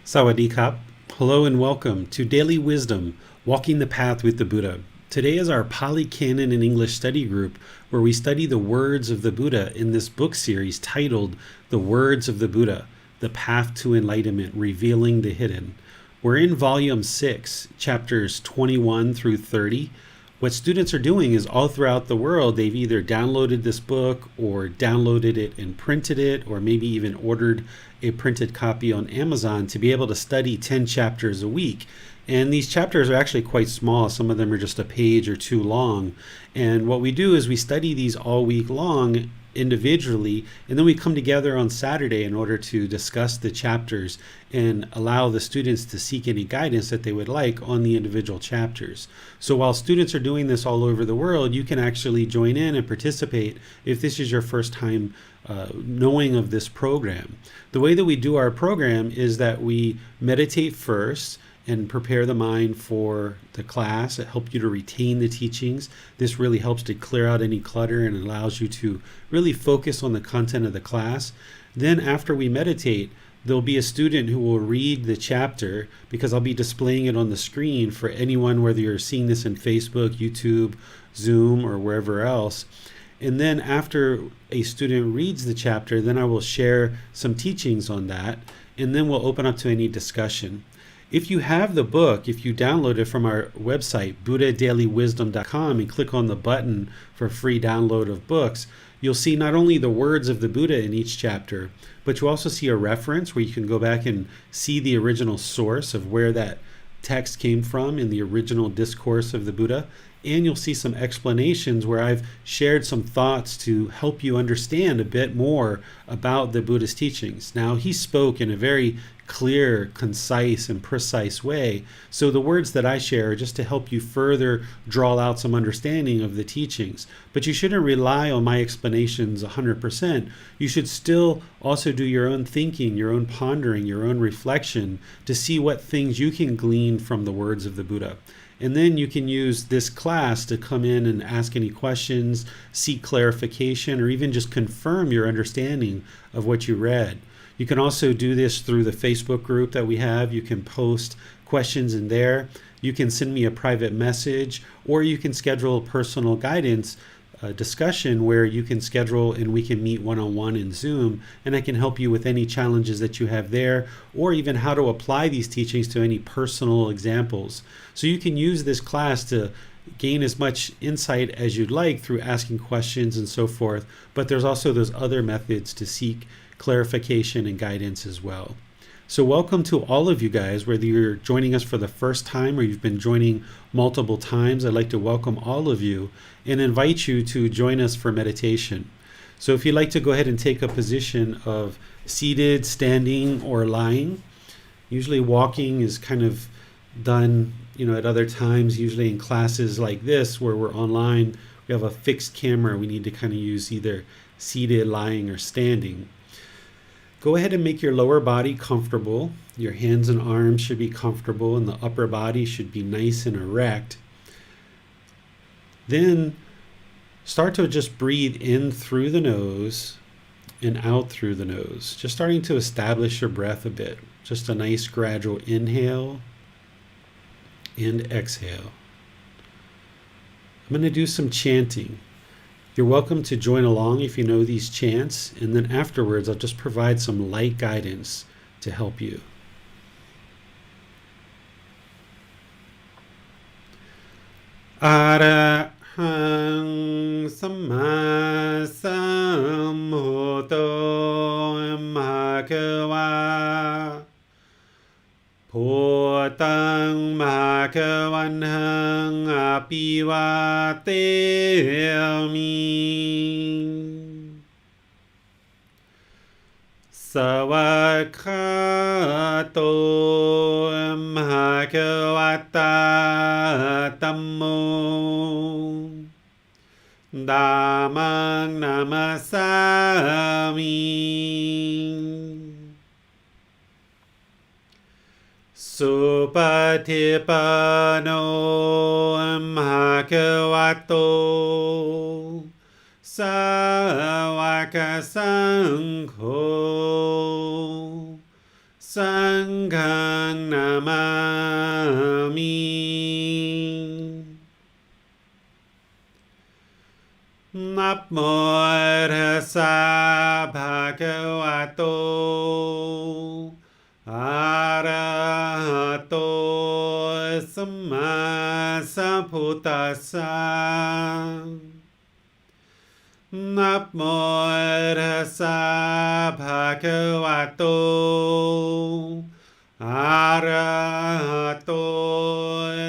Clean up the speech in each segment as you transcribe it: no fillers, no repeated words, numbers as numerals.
Sawadee-kap. Hello and welcome to Daily Wisdom, Walking the Path with the Buddha. Today is our Pali Canon and English study group where we study the words of the Buddha in this book series titled The Words of the Buddha, The Path to Enlightenment, Revealing the Hidden. We're in Volume 6, Chapters 21 through 30. What students are doing is all throughout the world, they've either downloaded this book or downloaded it and printed it, or maybe even ordered a printed copy on Amazon to be able to study 10 chapters a week. And these chapters are actually quite small. Some of them are just a page or two long. And what we do is we study these all week long individually, and then we come together on Saturday in order to discuss the chapters and allow the students to seek any guidance that they would like on the individual chapters. So while students are doing this all over the world, you can actually join in and participate if this is your first time knowing of this program. The way that we do our program is that we meditate first and prepare the mind for the class. It helps you to retain the teachings. This really helps to clear out any clutter and allows you to really focus on the content of the class. Then after we meditate, there'll be a student who will read the chapter because I'll be displaying it on the screen for anyone, whether you're seeing this in Facebook, YouTube, Zoom, or wherever else. And then after a student reads the chapter, then I will share some teachings on that, and then we'll open up to any discussion. If you have the book, if you download it from our website, buddhadailywisdom.com, and click on the button for free download of books, you'll see not only the words of the Buddha in each chapter, but you also see a reference where you can go back and see the original source of where that text came from in the original discourse of the Buddha. And you'll see some explanations where I've shared some thoughts to help you understand a bit more about the Buddha's teachings. Now, he spoke in a very clear, concise, and precise way. So the words that I share are just to help you further draw out some understanding of the teachings. But you shouldn't rely on my explanations 100%. You should still also do your own thinking, your own pondering, your own reflection to see what things you can glean from the words of the Buddha. And then you can use this class to come in and ask any questions, seek clarification, or even just confirm your understanding of what you read. You can also do this through the Facebook group that we have. You can post questions in there. You can send me a private message, or you can schedule personal guidance discussion where you can schedule and we can meet one-on-one in Zoom, and I can help you with any challenges that you have there, or even how to apply these teachings to any personal examples. So you can use this class to gain as much insight as you'd like through asking questions and so forth, but there's also those other methods to seek clarification and guidance as well. So welcome to all of you guys, whether you're joining us for the first time or you've been joining multiple times. I'd like to welcome all of you and invite you to join us for meditation. So if you'd like to go ahead and take a position of seated, standing, or lying. Usually walking is kind of done, at other times, usually in classes like this where we're online, we have a fixed camera. We need to kind of use either seated, lying, or standing. Go ahead and make your lower body comfortable. Your hands and arms should be comfortable and the upper body should be nice and erect. Then start to just breathe in through the nose and out through the nose. Just starting to establish your breath a bit. Just a nice gradual inhale and exhale. I'm going to do some chanting. You're welcome to join along if you know these chants, and then afterwards I'll just provide some light guidance to help you. Arahang Samma Sambuddho Bhagava Bhutang Bhagavanhang Apivateyami Savakhato Bhagavata Tammo Dhammang Namasami Supatipano Bhagavato Sāvaka Saṅgho Sanghang namami. Namo tassa bhagavato arahato samma sambuddhassa. Namo tassa bhagavato arahato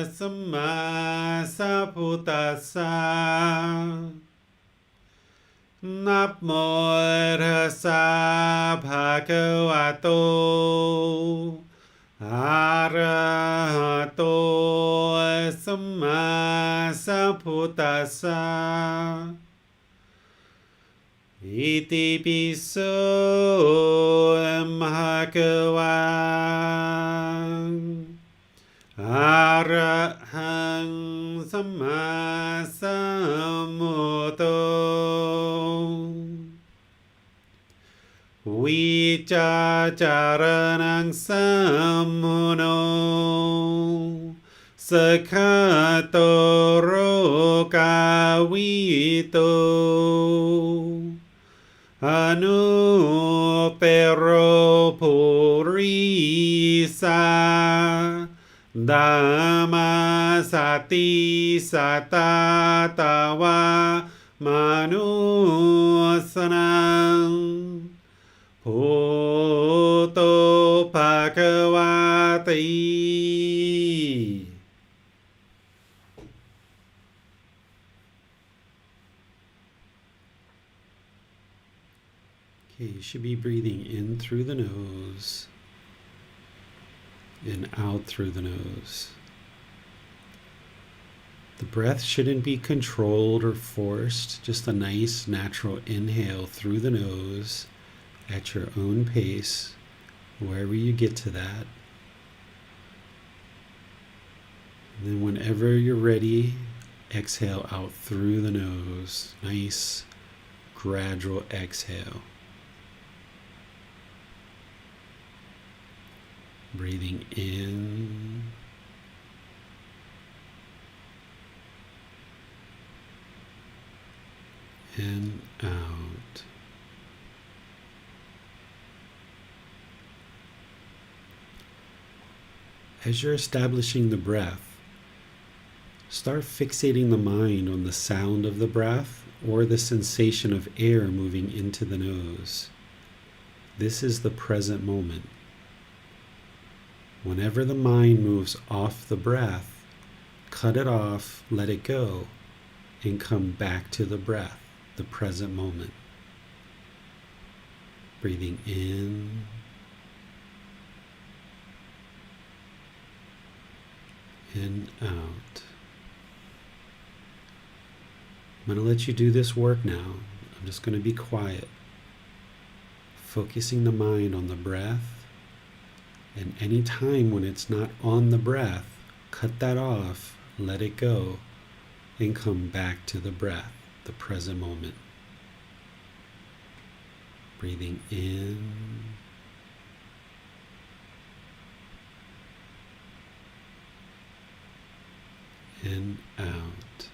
samma sambuddhassa. Namo tassa bhagavato arahato samma sambuddhassa. Iti piso bhagava arahang samma sambuddho. Vicacaranang sammuno sakhatoro kawito anupero purisa dhamma sati satatawa manusanang Bhuto Bhagavati. Okay, you should be breathing in through the nose and out through the nose. The breath shouldn't be controlled or forced, just a nice natural inhale through the nose at your own pace, wherever you get to that. And then whenever you're ready, exhale out through the nose. Nice, gradual exhale. Breathing in and out. As you're establishing the breath, start fixating the mind on the sound of the breath or the sensation of air moving into the nose. This is the present moment. Whenever the mind moves off the breath, cut it off, let it go, and come back to the breath, the present moment. Breathing in and out. I'm going to let you do this work now. I'm just going to be quiet, focusing the mind on the breath, and any time when it's not on the breath, cut that off, let it go, and come back to the breath, the present moment. Breathing in and out.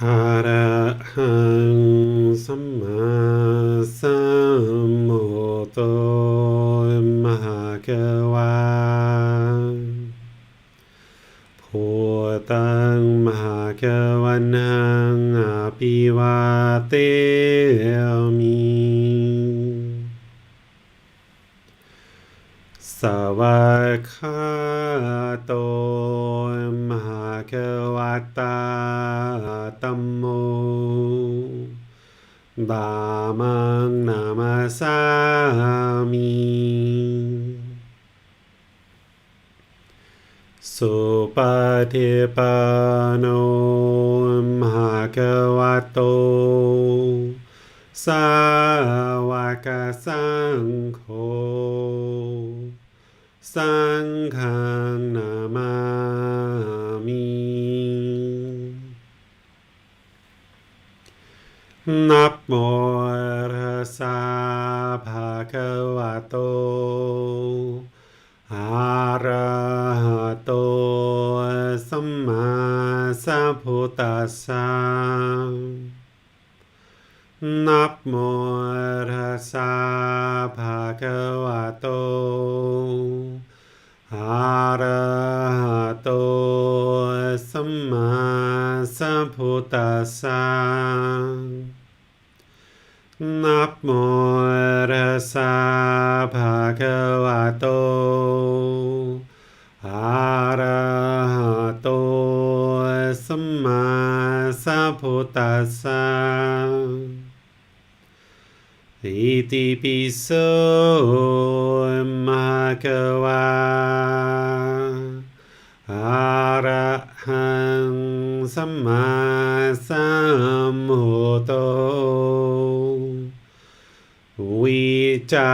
อะระหังสัมมาสัมพุทโธมหะคะวาพุทธังมหะคะวันหังอภิวาเทมิสวากขาโตมหะคะวะตาธัมโมธัมมังนามาสามิสุปฏิปันโนภะคะวะโตสาวกสังโฆสังฆังนามามินะโมตัสสะภะคะวะโตอะระหะโตสัมมาสัมพุทธัสสะนะโมตัสสะภะคะวะโตอะระหะโตสัมมาสัมพุทธัสสะนะโมตัสสะภะคะวะโตอะระหะโตสัมมาสัมพุทธัสสะอิติปิโสภะคะวะอะระหังสัมมาสัมพุทโธวิจา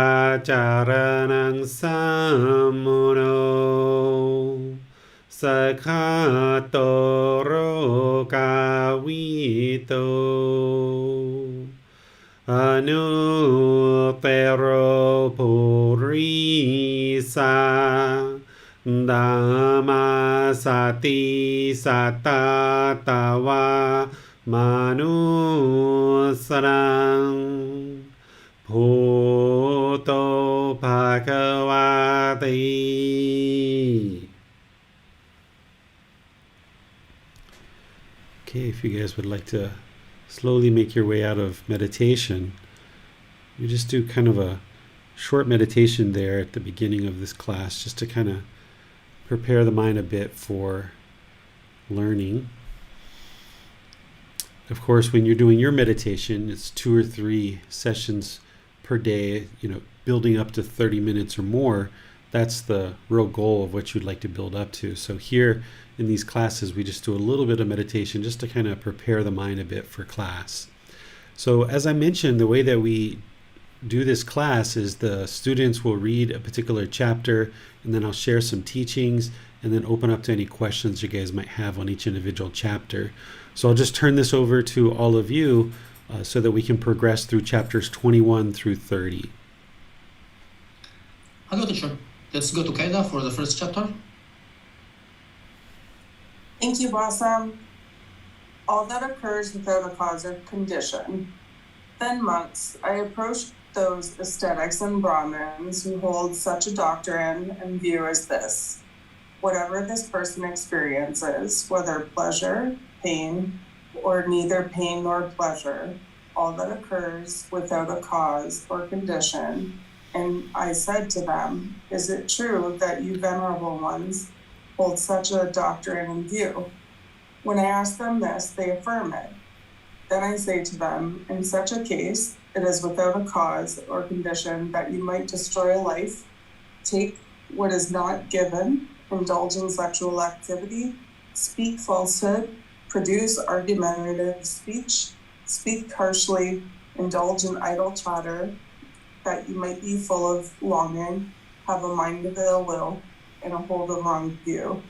จารณังสัมมุโนสัคขะโตโรกาวิโตอนุเตโรปุริสาธัมมาสติสัตตาตาวามนุสรังพุทโธภควาติ Okay, if you guys would like to slowly make your way out of meditation, you just do kind of a short meditation there at the beginning of this class, just to kind of prepare the mind a bit for learning. Of course, when you're doing your meditation, it's 2 or 3 sessions per day, building up to 30 minutes or more. That's the real goal of what you'd like to build up to. So here in these classes, we just do a little bit of meditation just to kind of prepare the mind a bit for class. So as I mentioned, the way that we do this class is the students will read a particular chapter, and then I'll share some teachings and then open up to any questions you guys might have on each individual chapter. So I'll just turn this over to all of you so that we can progress through chapters 21 through 30. Hello, teacher. Let's go to Qaeda for the first chapter. Thank you, Blossom. All that occurs without a cause or condition. Then, monks, I approached those ascetics and Brahmins who hold such a doctrine and view as this: whatever this person experiences, whether pleasure, pain, or neither pain nor pleasure, all that occurs without a cause or condition. And I said to them, is it true that you venerable ones hold such a doctrine in view? When I ask them this, they affirm it. Then I say to them, in such a case, it is without a cause or condition that you might destroy a life, take what is not given, indulge in sexual activity, speak falsehood, produce argumentative speech, speak harshly, indulge in idle chatter, that you might be full of longing, have a mind of ill will, and a hold of wrong view.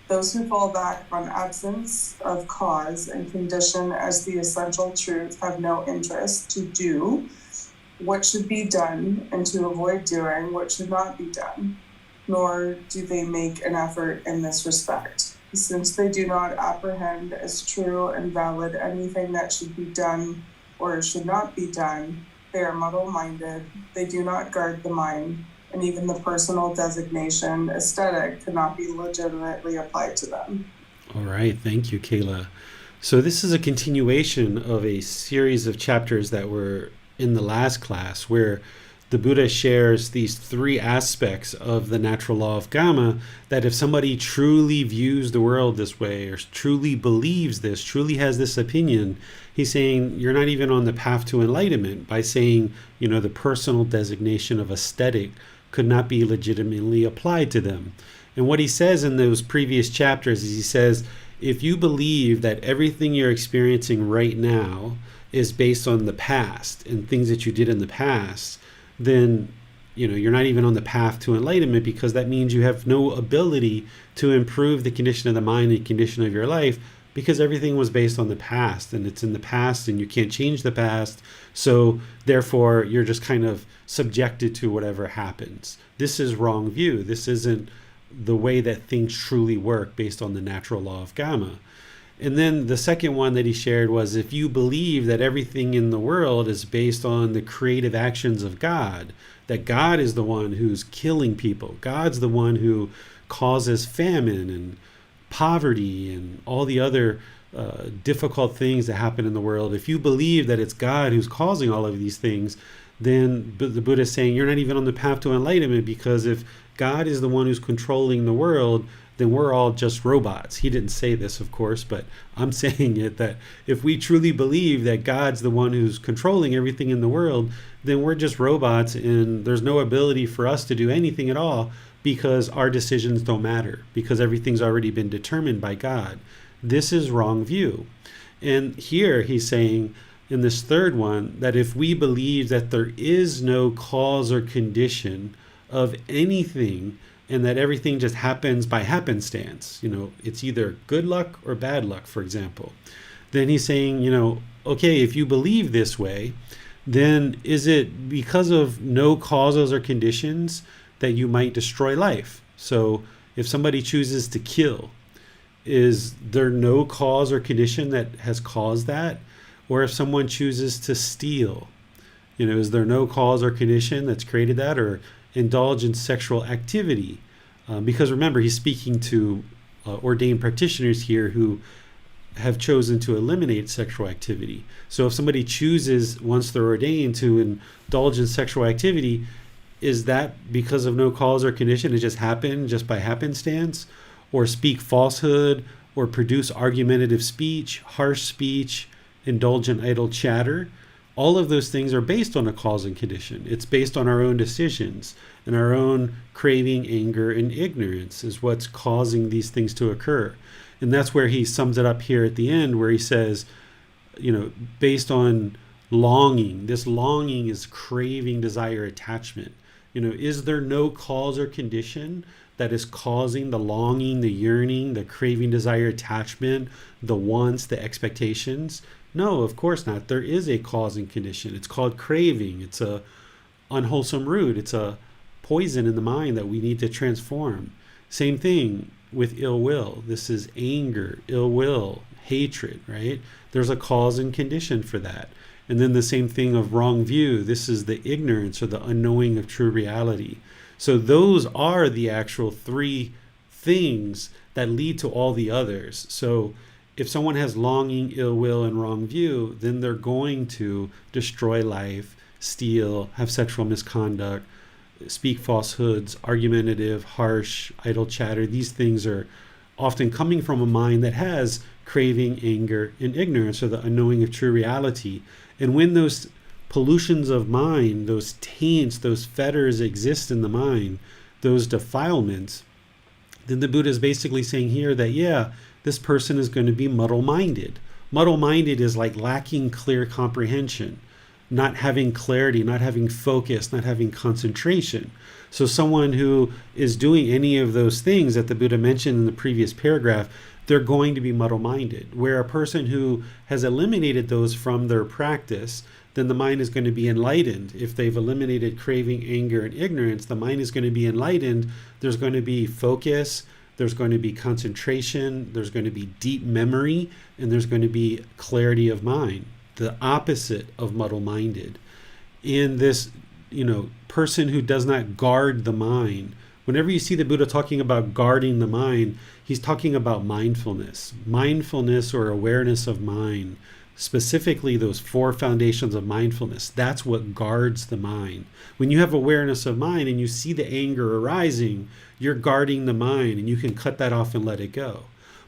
Those who fall back on absence of cause and condition as the essential truth have no interest to do what should be done and to avoid doing what should not be done, nor do they make an effort in this respect. Since they do not apprehend as true and valid anything that should be done or should not be done, they are muddle-minded, they do not guard the mind, and even the personal designation aesthetic cannot be legitimately applied to them. All right, thank you, Kayla. So this is a continuation of a series of chapters that were in the last class, where the Buddha shares these three aspects of the natural law of Kamma, that if somebody truly views the world this way, or truly believes this, truly has this opinion, he's saying you're not even on the path to enlightenment, by saying, the personal designation of aesthetic could not be legitimately applied to them. And what he says in those previous chapters is, he says, if you believe that everything you're experiencing right now is based on the past and things that you did in the past, then you're not even on the path to enlightenment, because that means you have no ability to improve the condition of the mind and condition of your life, because everything was based on the past, and it's in the past and you can't change the past. So therefore you're just kind of subjected to whatever happens. This is wrong view. This isn't the way that things truly work based on the natural law of Kamma. And then the second one that he shared was, if you believe that everything in the world is based on the creative actions of God, that God is the one who's killing people, God's the one who causes famine and poverty and all the other difficult things that happen in the world, if you believe that it's God who's causing all of these things, then the Buddha is saying you're not even on the path to enlightenment, because if God is the one who's controlling the world, then we're all just robots. He didn't say this, of course, but I'm saying it, that if we truly believe that God's the one who's controlling everything in the world, then we're just robots, and there's no ability for us to do anything at all, because our decisions don't matter, because everything's already been determined by God. This is wrong view. And here he's saying in this third one, that if we believe that there is no cause or condition of anything, and that everything just happens by happenstance, it's either good luck or bad luck, for example, then he's saying, okay, if you believe this way, then is it because of no causes or conditions that you might destroy life? So if somebody chooses to kill, is there no cause or condition that has caused that? Or if someone chooses to steal, is there no cause or condition that's created that? Or indulge in sexual activity, because remember, he's speaking to ordained practitioners here who have chosen to eliminate sexual activity. So if somebody chooses, once they're ordained, to indulge in sexual activity, is that because of no cause or condition? It just happened just by happenstance? Or speak falsehood, or produce argumentative speech, harsh speech, indulge in idle chatter? All of those things are based on a cause and condition. It's based on our own decisions, and our own craving, anger, and ignorance is what's causing these things to occur. And that's where he sums it up here at the end, where he says, based on longing, this longing is craving, desire, attachment. Is there no cause or condition that is causing the longing, the yearning, the craving, desire, attachment, the wants, the expectations? No, of course not. There is a cause and condition. It's called craving. It's a unwholesome root. It's a poison in the mind that we need to transform. Same thing with ill will. This is anger, ill will, hatred, right? There's a cause and condition for that. And then the same thing of wrong view. This is the ignorance or the unknowing of true reality. So those are the actual three things that lead to all the others. So if someone has longing, ill will, and wrong view, then they're going to destroy life, steal, have sexual misconduct, speak falsehoods, argumentative, harsh, idle chatter. These things are often coming from a mind that has craving, anger, and ignorance, or the unknowing of true reality. And when those pollutions of mind, those taints, those fetters exist in the mind, those defilements, then the Buddha is basically saying here that, this person is going to be muddle-minded. Muddle-minded is like lacking clear comprehension, not having clarity, not having focus, not having concentration. So someone who is doing any of those things that the Buddha mentioned in the previous paragraph, they're going to be muddle-minded. Where a person who has eliminated those from their practice, then the mind is going to be enlightened. If they've eliminated craving, anger, and ignorance, the mind is going to be enlightened. There's going to be focus. there's going to be concentration, there's going to be deep memory, and there's going to be clarity of mind, the opposite of muddle-minded. In this, person who does not guard the mind, whenever you see the Buddha talking about guarding the mind, he's talking about mindfulness or awareness of mind, specifically those 4 foundations of mindfulness. That's what guards the mind. When you have awareness of mind and you see the anger arising, you're guarding the mind and you can cut that off and let it go.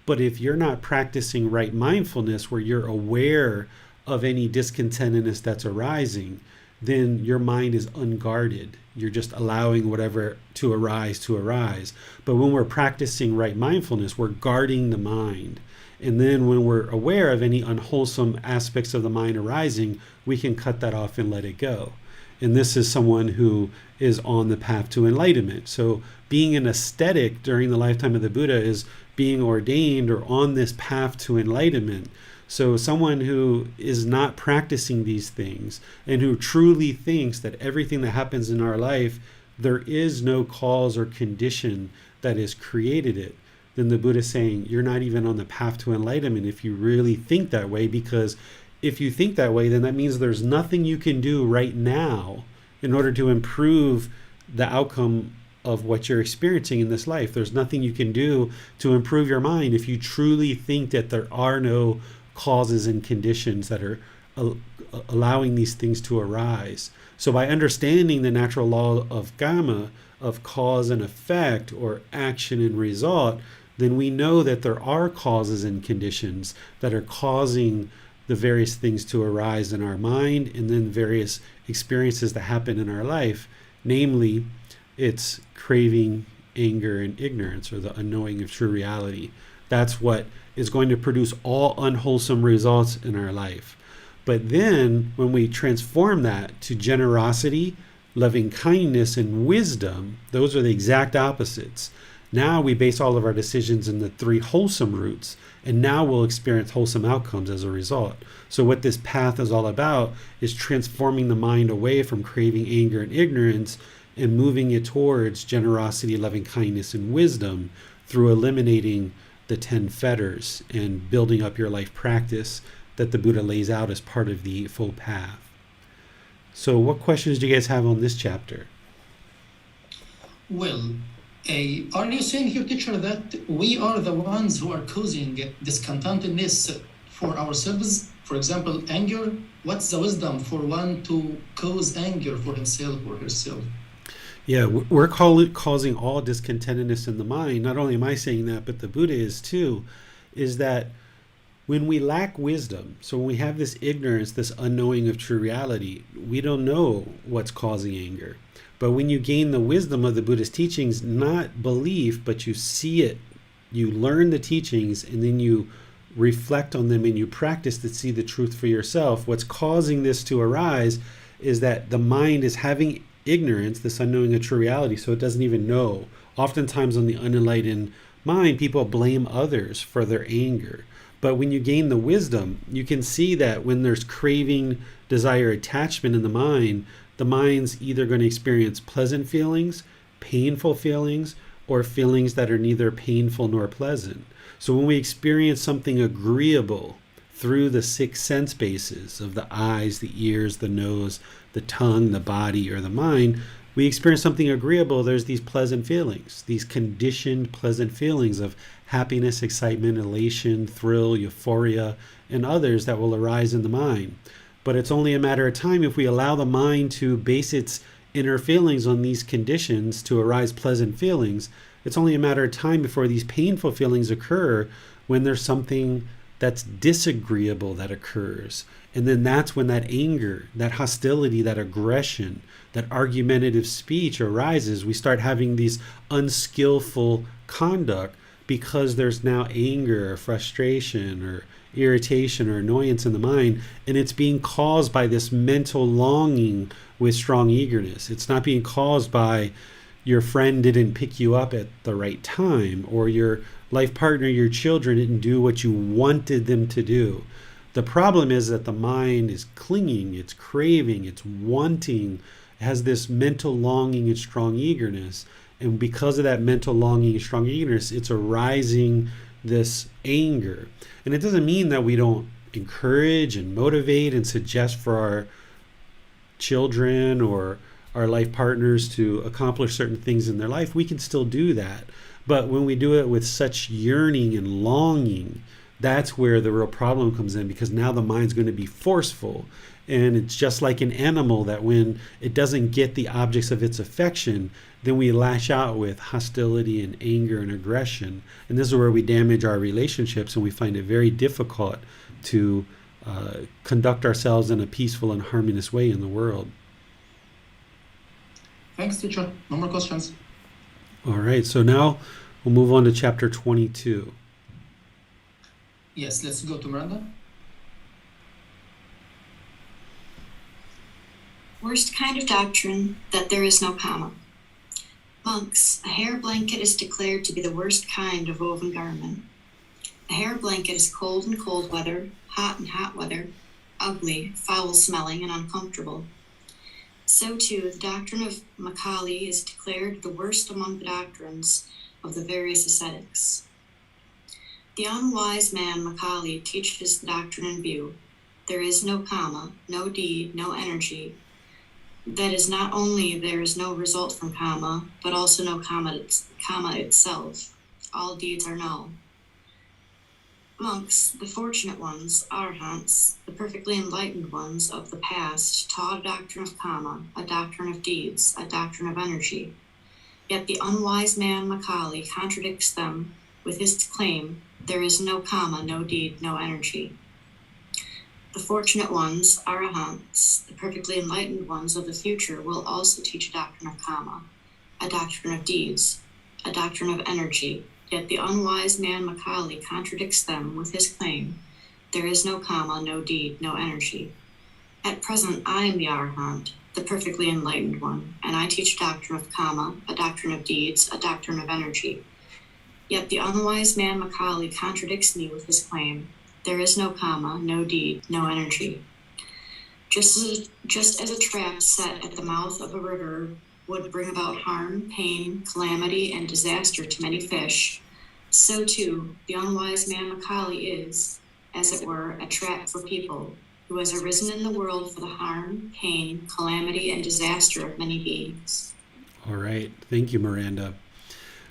But if you're not practicing right mindfulness, where you're aware of any discontentedness that's arising, then your mind is unguarded. You're just allowing whatever to arise. But when we're practicing right mindfulness, we're guarding the mind. And then when we're aware of any unwholesome aspects of the mind arising, we can cut that off and let it go. And this is someone who is on the path to enlightenment. So being an ascetic during the lifetime of the Buddha is being ordained or on this path to enlightenment. So someone who is not practicing these things and who truly thinks that everything that happens in our life, there is no cause or condition that has created it, then the Buddha is saying you're not even on the path to enlightenment if you really think that way, because if you think that way, then that means there's nothing you can do right now in order to improve the outcome of what you're experiencing in this life. There's nothing you can do to improve your mind if you truly think that there are no causes and conditions that are allowing these things to arise. So by understanding the natural law of Kamma, of cause and effect, or action and result, then we know that there are causes and conditions that are causing the various things to arise in our mind, and then various experiences that happen in our life. Namely, it's craving, anger, and ignorance, or the unknowing of true reality. That's what is going to produce all unwholesome results in our life. But then when we transform that to generosity, loving kindness, and wisdom, those are the exact opposites. Now we base all of our decisions in the 3 wholesome roots, and now we'll experience wholesome outcomes as a result. So what this path is all about is transforming the mind away from craving, anger, and ignorance, and moving it towards generosity, loving kindness, and wisdom through eliminating the 10 fetters and building up your life practice that the Buddha lays out as part of the Eightfold Path. So what questions do you guys have on this chapter? Well, are you saying here, teacher, that we are the ones who are causing discontentedness for ourselves? For example, anger. What's the wisdom for one to cause anger for himself or herself? Yeah, we're causing all discontentedness in the mind. Not only am I saying that, but the Buddha is too, is that when we lack wisdom, so when we have this ignorance, this unknowing of true reality, we don't know what's causing anger. But when you gain the wisdom of the Buddha's teachings, not belief, but you see it, you learn the teachings, and then you reflect on them and you practice to see the truth for yourself. What's causing this to arise is that the mind is having ignorance, this unknowing of true reality, so it doesn't even know. Oftentimes on the unenlightened mind, people blame others for their anger. But when you gain the wisdom, you can see that when there's craving, desire, attachment in the mind's either going to experience pleasant feelings, painful feelings, or feelings that are neither painful nor pleasant. So when we experience something agreeable through the 6 sense bases of the eyes, the ears, the nose, the tongue, the body, or the mind, we experience something agreeable, there's these pleasant feelings, these conditioned pleasant feelings of happiness, excitement, elation, thrill, euphoria, and others that will arise in the mind. But it's only a matter of time if we allow the mind to base its inner feelings on these conditions to arise pleasant feelings. It's only a matter of time before these painful feelings occur when there's something that's disagreeable that occurs. And then that's when that anger, that hostility, that aggression, that argumentative speech arises. We start having these unskillful conduct because there's now anger or frustration or irritation or annoyance in the mind, and it's being caused by this mental longing with strong eagerness. It's not being caused by your friend didn't pick you up at the right time, or your life partner, your children didn't do what you wanted them to do. The problem is that the mind is clinging, it's craving, it's wanting, has this mental longing and strong eagerness. And because of that mental longing and strong eagerness, it's arising this anger. And it doesn't mean that we don't encourage and motivate and suggest for our children or our life partners to accomplish certain things in their life. We can still do that. But when we do it with such yearning and longing, that's where the real problem comes in, because now the mind's going to be forceful. And it's just like an animal that when it doesn't get the objects of its affection, then we lash out with hostility and anger and aggression. And this is where we damage our relationships, and we find it very difficult to conduct ourselves in a peaceful and harmonious way in the world. Thanks, teacher. No more questions. All right, so now we'll move on to chapter 22. Yes, let's go to Miranda. Worst kind of doctrine, that there is no Kamma. Monks, a hair blanket is declared to be the worst kind of woven garment. A hair blanket is cold in cold weather, hot in hot weather, ugly, foul-smelling, and uncomfortable. So too, the doctrine of Makali is declared the worst among the doctrines of the various ascetics. The unwise man Makali teaches the doctrine in view. There is no Kamma, no deed, no energy. That is, not only there is no result from Kamma, but also no Kamma itself. All deeds are null. Monks, the fortunate ones, arhants, the perfectly enlightened ones of the past, taught a doctrine of Kamma, a doctrine of deeds, a doctrine of energy. Yet the unwise man Makali contradicts them with his claim, there is no Kamma, no deed, no energy. The fortunate ones, arahants, the perfectly enlightened ones of the future, will also teach a doctrine of Kamma, a doctrine of deeds, a doctrine of energy. Yet the unwise man Makali contradicts them with his claim, there is no Kamma, no deed, no energy. At present, I am the arahant, the perfectly enlightened one, and I teach a doctrine of Kamma, a doctrine of deeds, a doctrine of energy. Yet the unwise man Makali contradicts me with his claim, there is no Kamma, no deed, no energy. Just as a trap set at the mouth of a river would bring about harm, pain, calamity, and disaster to many fish, so too the unwise man Makali is, as it were, a trap for people, who has arisen in the world for the harm, pain, calamity, and disaster of many beings. All right, thank you, Miranda.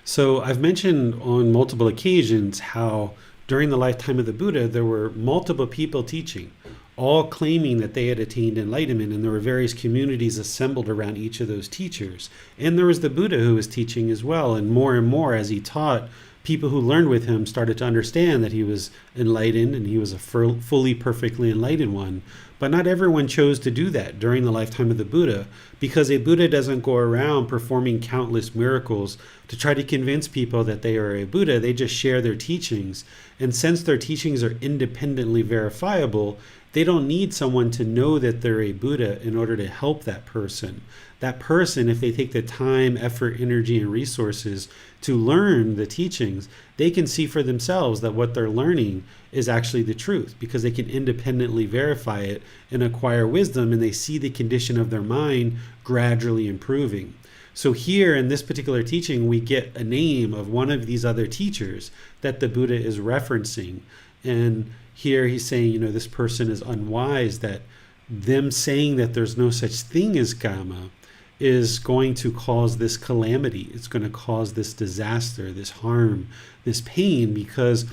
So I've mentioned on multiple occasions how during the lifetime of the Buddha, there were multiple people teaching, all claiming that they had attained enlightenment, and there were various communities assembled around each of those teachers. And there was the Buddha who was teaching as well, and more as he taught, people who learned with him started to understand that he was enlightened and he was a fully perfectly enlightened one. But not everyone chose to do that during the lifetime of the Buddha, because a Buddha doesn't go around performing countless miracles to try to convince people that they are a Buddha. They just share their teachings. And since their teachings are independently verifiable, they don't need someone to know that they're a Buddha in order to help that person. That person, if they take the time, effort, energy, and resources to learn the teachings, they can see for themselves that what they're learning is actually the truth, because they can independently verify it and acquire wisdom, and they see the condition of their mind gradually improving. So here in this particular teaching, we get a name of one of these other teachers that the Buddha is referencing. And here he's saying, this person is unwise, that them saying that there's no such thing as Kamma is going to cause this calamity. It's going to cause this disaster, this harm, this pain, because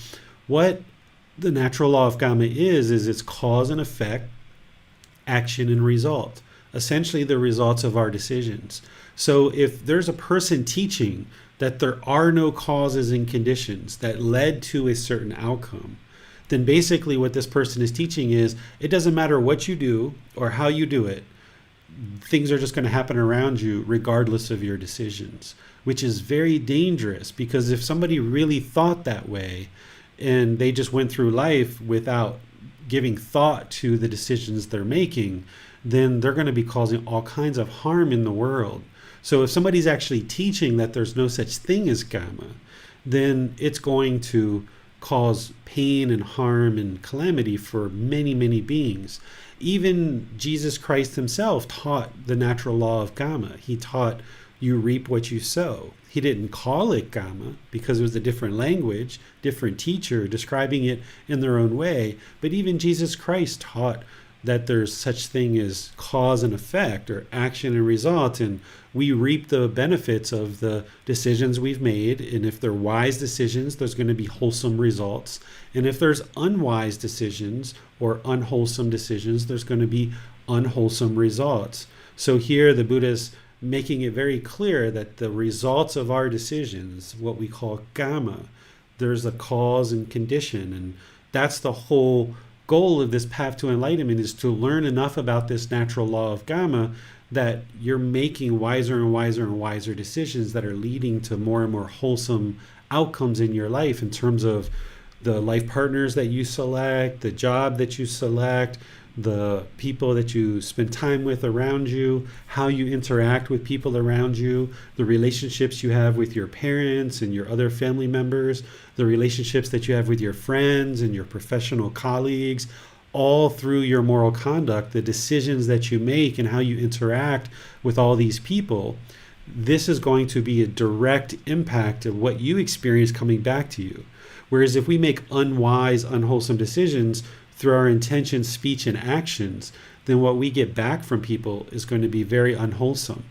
what the natural law of Kamma is it's cause and effect, action and result, essentially the results of our decisions. So if there's a person teaching that there are no causes and conditions that led to a certain outcome, then basically what this person is teaching is it doesn't matter what you do or how you do it, things are just going to happen around you regardless of your decisions, which is very dangerous, because if somebody really thought that way and they just went through life without giving thought to the decisions they're making, then they're going to be causing all kinds of harm in the world. So if somebody's actually teaching that there's no such thing as Kamma, then it's going to cause pain and harm and calamity for many, many beings. Even Jesus Christ himself taught the natural law of Kamma. He taught, you reap what you sow. He didn't call it Kamma because it was a different language, different teacher describing it in their own way. But even Jesus Christ taught that there's such thing as cause and effect, or action and result, and we reap the benefits of the decisions we've made. And if they're wise decisions, there's going to be wholesome results. And if there's unwise decisions or unwholesome decisions, there's going to be unwholesome results. So here the Buddha's making it very clear that the results of our decisions, what we call Kamma, there's a cause and condition. And that's the whole goal of this path to enlightenment, is to learn enough about this natural law of Kamma that you're making wiser and wiser and wiser decisions that are leading to more and more wholesome outcomes in your life, in terms of the life partners that you select, the job that you select, the people that you spend time with around you, how you interact with people around you, the relationships you have with your parents and your other family members, the relationships that you have with your friends and your professional colleagues, all through your moral conduct, the decisions that you make and how you interact with all these people. This is going to be a direct impact of what you experience coming back to you. Whereas if we make unwise, unwholesome decisions through our intentions, speech, and actions, then what we get back from people is going to be very unwholesome.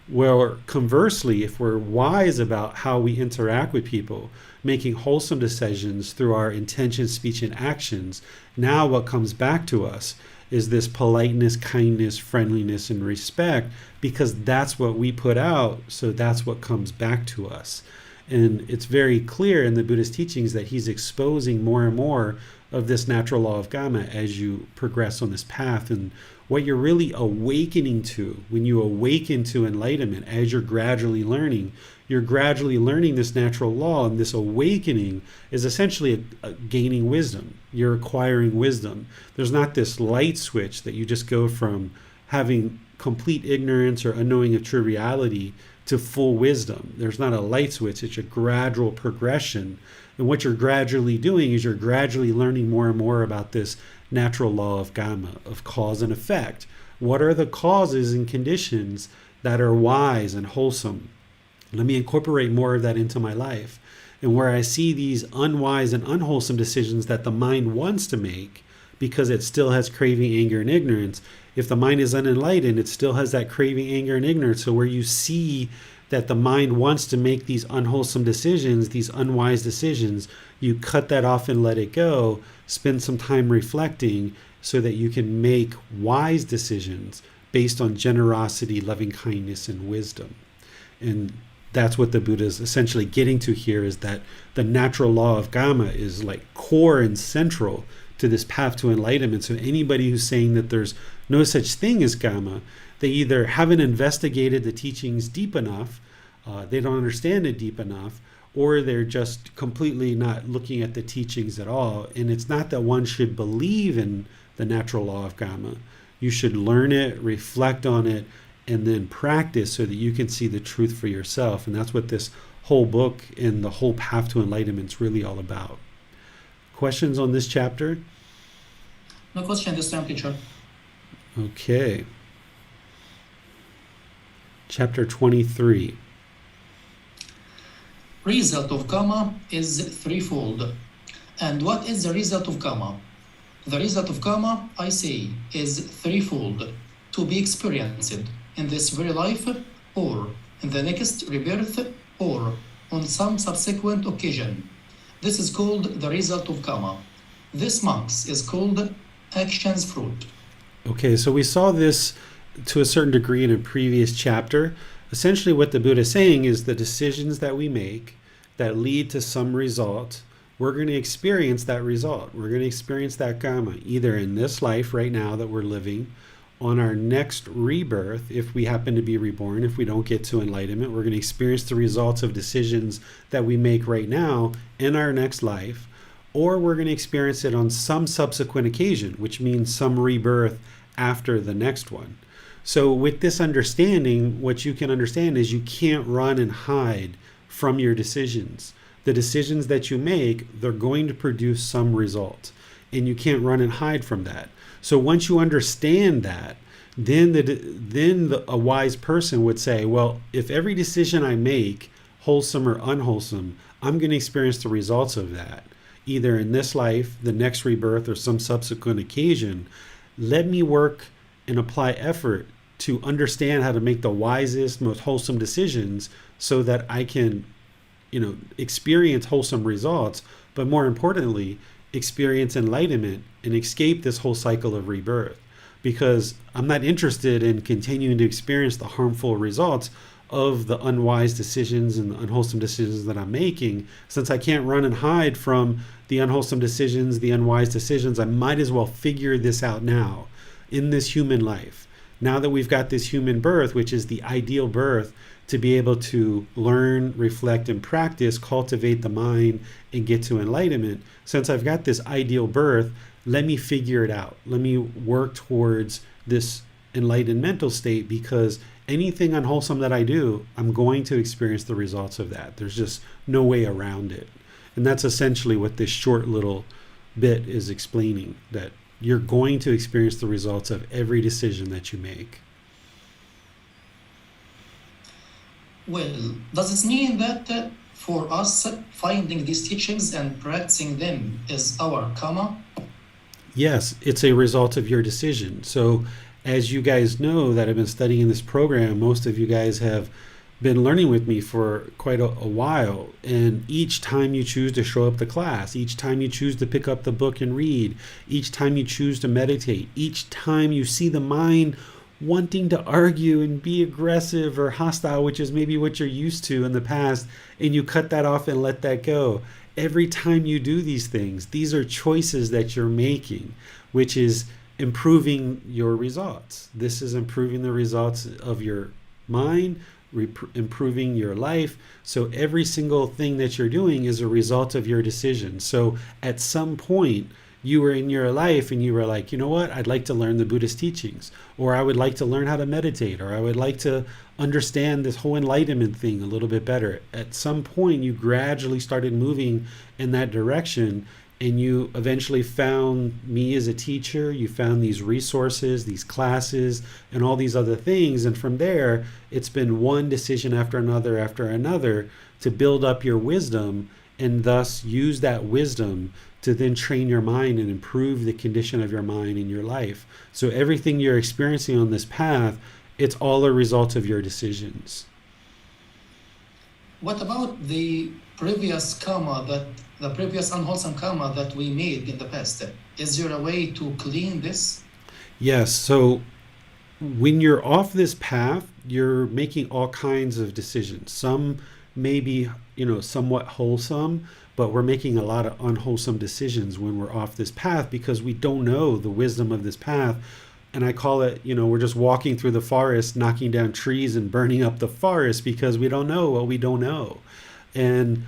Where conversely, if we're wise about how we interact with people, making wholesome decisions through our intentions, speech, and actions, now what comes back to us is this politeness, kindness, friendliness, and respect, because that's what we put out, so that's what comes back to us. And it's very clear in the Buddhist teachings that he's exposing more and more of this natural law of Kamma as you progress on this path. And what you're really awakening to when you awaken to enlightenment, as you're gradually learning this natural law, and this awakening is essentially a gaining wisdom. You're acquiring wisdom. There's not this light switch that you just go from having complete ignorance or unknowing of true reality to full wisdom. There's not a light switch. It's a gradual progression. And what you're gradually doing is you're gradually learning more and more about this natural law of Kamma, of cause and effect. What are the causes and conditions that are wise and wholesome? Let me incorporate more of that into my life. And where I see these unwise and unwholesome decisions that the mind wants to make, because it still has craving, anger, and ignorance. If the mind is unenlightened, it still has that craving, anger, and ignorance. So where you see that the mind wants to make these unwholesome decisions, these unwise decisions, you cut that off and let it go. Spend some time reflecting so that you can make wise decisions based on generosity, loving kindness, and wisdom. And that's what the Buddha is essentially getting to here, is that the natural law of Kamma is like core and central to this path to enlightenment. So anybody who's saying that there's no such thing as Kamma, they either haven't investigated the teachings deep enough, they don't understand it deep enough, or they're just completely not looking at the teachings at all. And it's not that one should believe in the natural law of Kamma. You should learn it, reflect on it, and then practice so that you can see the truth for yourself. And that's what this whole book and the whole path to enlightenment is really all about. Questions on this chapter? No question this time, teacher. Okay. Chapter 23. Result of Kamma is threefold. And what is the result of Kamma? The result of Kamma, I say, is threefold, to be experienced in this very life, or in the next rebirth, or on some subsequent occasion. This is called the result of Kamma. This, monks, is called action's fruit. Okay, so we saw this to a certain degree in a previous chapter. Essentially what the Buddha is saying is the decisions that we make that lead to some result, we're going to experience that result. We're going to experience that Kamma, either in this life right now that we're living, on our next rebirth, if we happen to be reborn, if we don't get to enlightenment, we're going to experience the results of decisions that we make right now in our next life, or we're going to experience it on some subsequent occasion, which means some rebirth after the next one. So with this understanding, what you can understand is you can't run and hide from your decisions. The decisions that you make, they're going to produce some result, and you can't run and hide from that. So once you understand that, a wise person would say, well, if every decision I make, wholesome or unwholesome, I'm going to experience the results of that, either in this life, the next rebirth, or some subsequent occasion. Let me work and apply effort to understand how to make the wisest, most wholesome decisions so that I can, experience wholesome results, but more importantly, experience enlightenment and escape this whole cycle of rebirth. Because I'm not interested in continuing to experience the harmful results of the unwise decisions and the unwholesome decisions that I'm making. Since I can't run and hide from the unwholesome decisions, the unwise decisions, I might as well figure this out now in this human life. Now that we've got this human birth, which is the ideal birth to be able to learn, reflect, and practice, cultivate the mind, and get to enlightenment. Since I've got this ideal birth, let me figure it out. Let me work towards this enlightened mental state, because anything unwholesome that I do, I'm going to experience the results of that. There's just no way around it. And that's essentially what this short little bit is explaining, that you're going to experience the results of every decision that you make. Well, does this mean that for us, finding these teachings and practicing them is our karma? Yes, it's a result of your decision. So as you guys know that have been studying this program, most of you guys have been learning with me for quite a while. And each time you choose to show up to class, each time you choose to pick up the book and read, each time you choose to meditate, each time you see the mind wanting to argue and be aggressive or hostile, which is maybe what you're used to in the past, and you cut that off and let that go. Every time you do these things, these are choices that you're making, which is improving your results. This is improving the results of your mind, improving your life. So every single thing that you're doing is a result of your decision. So at some point, you were in your life and you were like, you know what, I'd like to learn the Buddhist teachings, or I would like to learn how to meditate, or I would like to understand this whole enlightenment thing a little bit better. At some point, you gradually started moving in that direction, and you eventually found me as a teacher. You found these resources, these classes, and all these other things. And from there, it's been one decision after another to build up your wisdom, and thus use that wisdom to then train your mind and improve the condition of your mind in your life. So everything you're experiencing on this path, it's all a result of your decisions. What about the previous the previous unwholesome karma that we made in the past? Is there a way to clean this? Yes. So when you're off this path, you're making all kinds of decisions. Some may be, somewhat wholesome, but we're making a lot of unwholesome decisions when we're off this path because we don't know the wisdom of this path. And I call it, we're just walking through the forest, knocking down trees and burning up the forest because we don't know what we don't know. And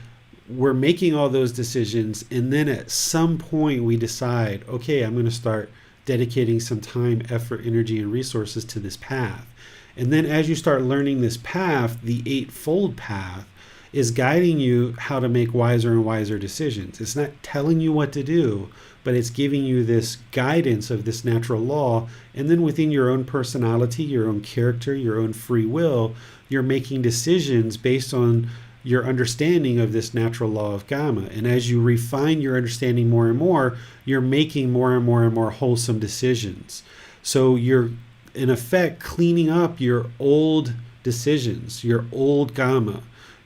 we're making all those decisions. And then at some point we decide, okay, I'm going to start dedicating some time, effort, energy, and resources to this path. And then as you start learning this path, the Eightfold Path is guiding you how to make wiser and wiser decisions. It's not telling you what to do, but it's giving you this guidance of this natural law. And then within your own personality, your own character, your own free will, you're making decisions based on your understanding of this natural law of Kamma. And as you refine your understanding more and more, you're making more and more and more wholesome decisions. So you're, in effect, cleaning up your old decisions, your old Kamma,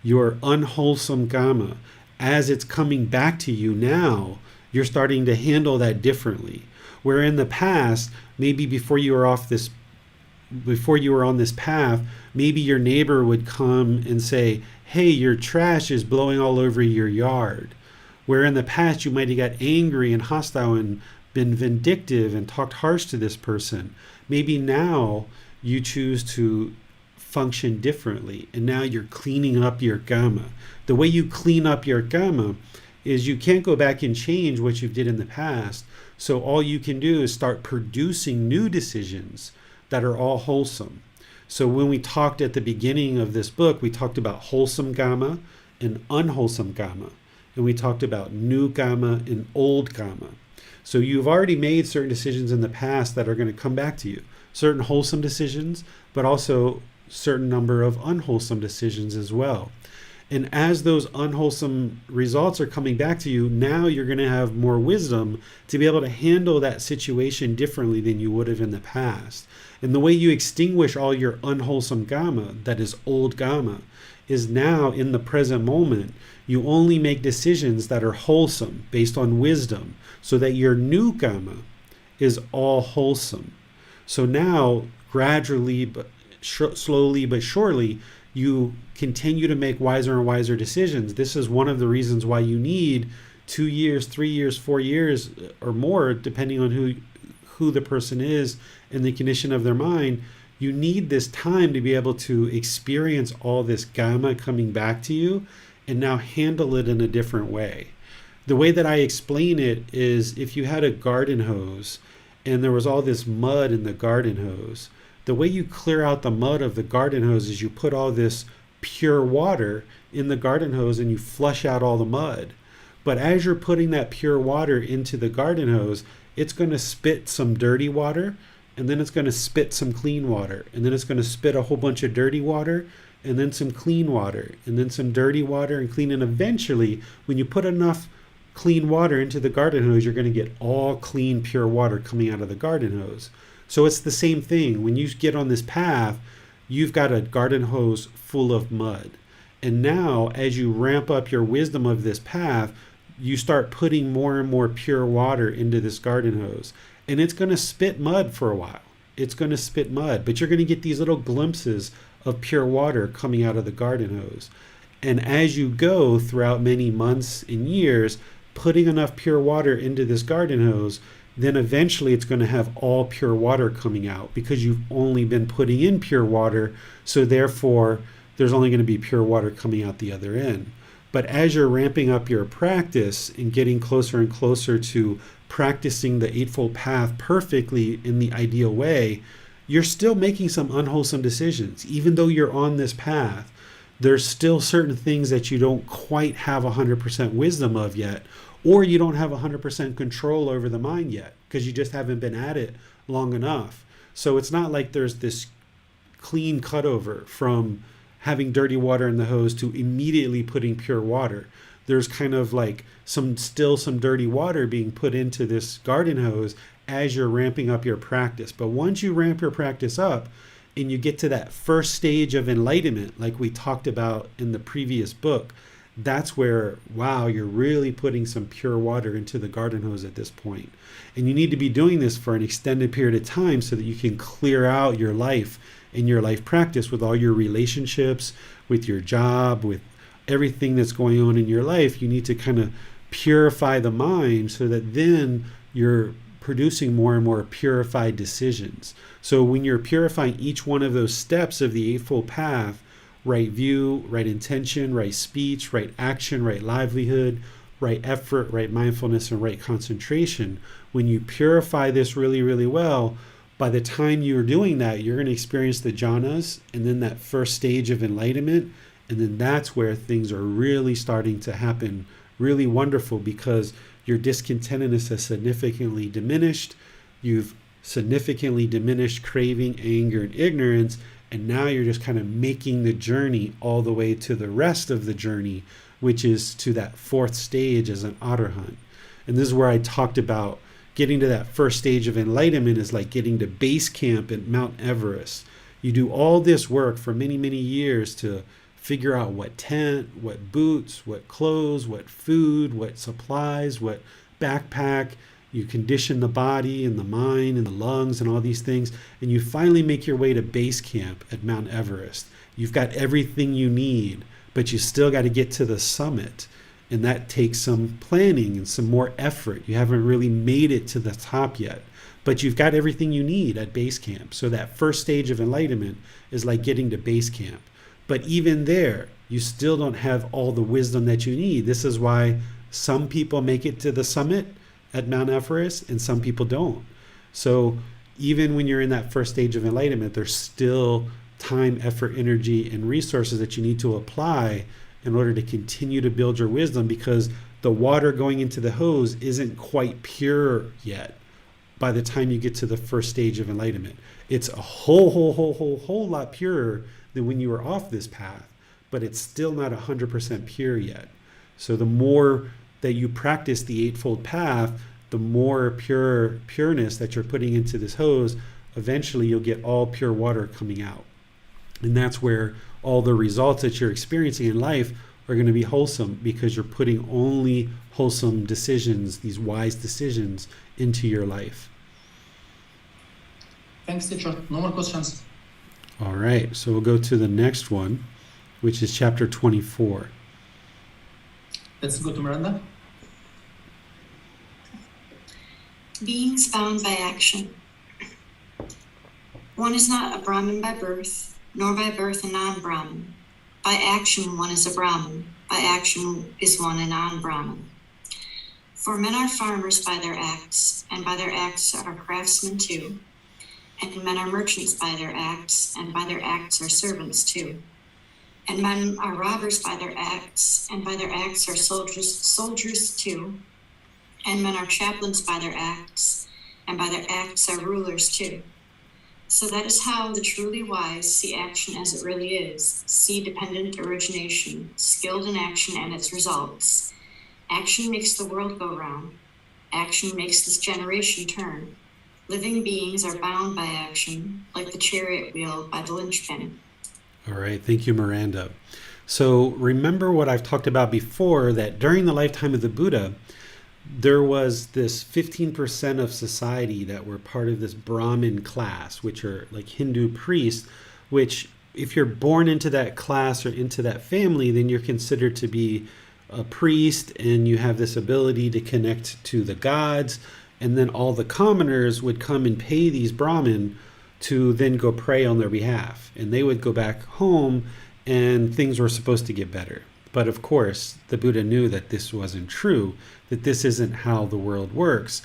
your unwholesome Kamma. As it's coming back to you now, you're starting to handle that differently. Where in the past, maybe before you were on this path, maybe your neighbor would come and say, hey, your trash is blowing all over your yard. Where in the past you might have got angry and hostile and been vindictive and talked harsh to this person. Maybe now you choose to function differently, and now you're cleaning up your Kamma. The way you clean up your Kamma is you can't go back and change what you did in the past. So all you can do is start producing new decisions that are all wholesome. So when we talked at the beginning of this book, we talked about wholesome Kamma and unwholesome Kamma. And we talked about new Kamma and old Kamma. So you've already made certain decisions in the past that are going to come back to you. certain wholesome decisions, but also certain number of unwholesome decisions as well. And as those unwholesome results are coming back to you, now you're going to have more wisdom to be able to handle that situation differently than you would have in the past. And the way you extinguish all your unwholesome Kamma, that is old Kamma, is now in the present moment, you only make decisions that are wholesome based on wisdom, so that your new Kamma is all wholesome. So now, gradually, but slowly but surely, you continue to make wiser and wiser decisions. This is one of the reasons why you need 2 years, 3 years, 4 years or more, depending on who the person is and the condition of their mind. You need this time to be able to experience all this Kamma coming back to you and now handle it in a different way. The way that I explain it is, if you had a garden hose and there was all this mud in the garden hose, the way you clear out the mud of the garden hose is you put all this pure water in the garden hose and you flush out all the mud. But as you're putting that pure water into the garden hose, it's going to spit some dirty water, and then it's going to spit some clean water, and then it's going to spit a whole bunch of dirty water, and then some clean water, and then some dirty water and clean. And eventually, when you put enough clean water into the garden hose, you're going to get all clean, pure water coming out of the garden hose. So it's the same thing. When you get on this path, you've got a garden hose full of mud. And now, as you ramp up your wisdom of this path, you start putting more and more pure water into this garden hose. And it's going to spit mud for a while. It's going to spit mud, but you're going to get these little glimpses of pure water coming out of the garden hose. And as you go throughout many months and years, putting enough pure water into this garden hose, then eventually it's going to have all pure water coming out, because you've only been putting in pure water. So therefore, there's only going to be pure water coming out the other end. But as you're ramping up your practice and getting closer and closer to practicing the Eightfold Path perfectly in the ideal way, you're still making some unwholesome decisions. Even though you're on this path, there's still certain things that you don't quite have 100% wisdom of yet, or you don't have 100% control over the mind yet, because you just haven't been at it long enough. So it's not like there's this clean cutover from having dirty water in the hose to immediately putting pure water. There's kind of like some dirty water being put into this garden hose as you're ramping up your practice. But once you ramp your practice up and you get to that first stage of enlightenment, like we talked about in the previous book, that's where, wow, you're really putting some pure water into the garden hose at this point. And you need to be doing this for an extended period of time so that you can clear out your life and your life practice with all your relationships, with your job, with everything that's going on in your life. You need to kind of purify the mind so that then you're producing more and more purified decisions. So when you're purifying each one of those steps of the Eightfold Path, right view, right intention, right speech, right action, right livelihood, right effort, right mindfulness, and right concentration, when you purify this really, really well, by the time you're doing that, you're going to experience the jhanas and then that first stage of enlightenment. And then that's where things are really starting to happen really wonderful, because your discontentedness has significantly diminished. You've significantly diminished craving, anger, and ignorance. And now you're just kind of making the journey all the way to the rest of the journey, which is to that fourth stage as an Arahant. And this is where I talked about getting to that first stage of enlightenment is like getting to base camp at Mount Everest. You do all this work for many, many years to figure out what tent, what boots, what clothes, what food, what supplies, what backpack. You condition the body and the mind and the lungs and all these things. And you finally make your way to base camp at Mount Everest. You've got everything you need, but you still got to get to the summit. And that takes some planning and some more effort. You haven't really made it to the top yet, but you've got everything you need at base camp. So that first stage of enlightenment is like getting to base camp. But even there, you still don't have all the wisdom that you need. This is why some people make it to the summit at Mount Everest and some people don't. So even when you're in that first stage of enlightenment, there's still time, effort, energy, and resources that you need to apply in order to continue to build your wisdom, because the water going into the hose isn't quite pure yet by the time you get to the first stage of enlightenment. It's a whole lot purer than when you were off this path, but it's still not 100% pure yet. So the more that you practice the Eightfold Path, the more pureness that you're putting into this hose, eventually you'll get all pure water coming out. And that's where all the results that you're experiencing in life are going to be wholesome, because you're putting only wholesome decisions, these wise decisions, into your life. Thanks, teacher. No more questions. All right, so we'll go to the next one, which is chapter 24. Let's go to Miranda. Beings bound by action. One is not a Brahmin by birth, nor by birth a non-Brahmin. By action one is a Brahmin, by action is one a non-Brahmin. For men are farmers by their acts, and by their acts are craftsmen too. And men are merchants by their acts, and by their acts are servants too. And men are robbers by their acts, and by their acts are soldiers too. And men are chaplains by their acts, and by their acts are rulers too. So that is how the truly wise see action as it really is, see dependent origination, skilled in action and its results. Action makes the world go round. Action makes this generation turn. Living beings are bound by action, like the chariot wheel by the linchpin. All right, thank you, Miranda. So remember what I've talked about before, that during the lifetime of the Buddha, there was this 15% of society that were part of this Brahmin class, which are like Hindu priests, which if you're born into that class or into that family, then you're considered to be a priest, and you have this ability to connect to the gods. And then all the commoners would come and pay these Brahmin to then go pray on their behalf. And they would go back home and things were supposed to get better. But of course, the Buddha knew that this wasn't true, that this isn't how the world works.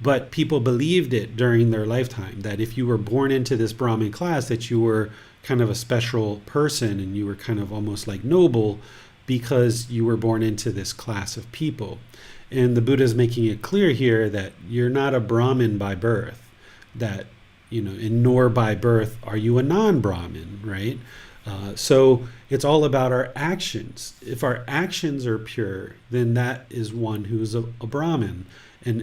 But people believed it during their lifetime, that if you were born into this Brahmin class, that you were kind of a special person and you were kind of almost like noble because you were born into this class of people. And the Buddha is making it clear here that you're not a Brahmin by birth, that, and nor by birth are you a non-Brahmin, right? So it's all about our actions. If our actions are pure, then that is one who's a Brahmin. And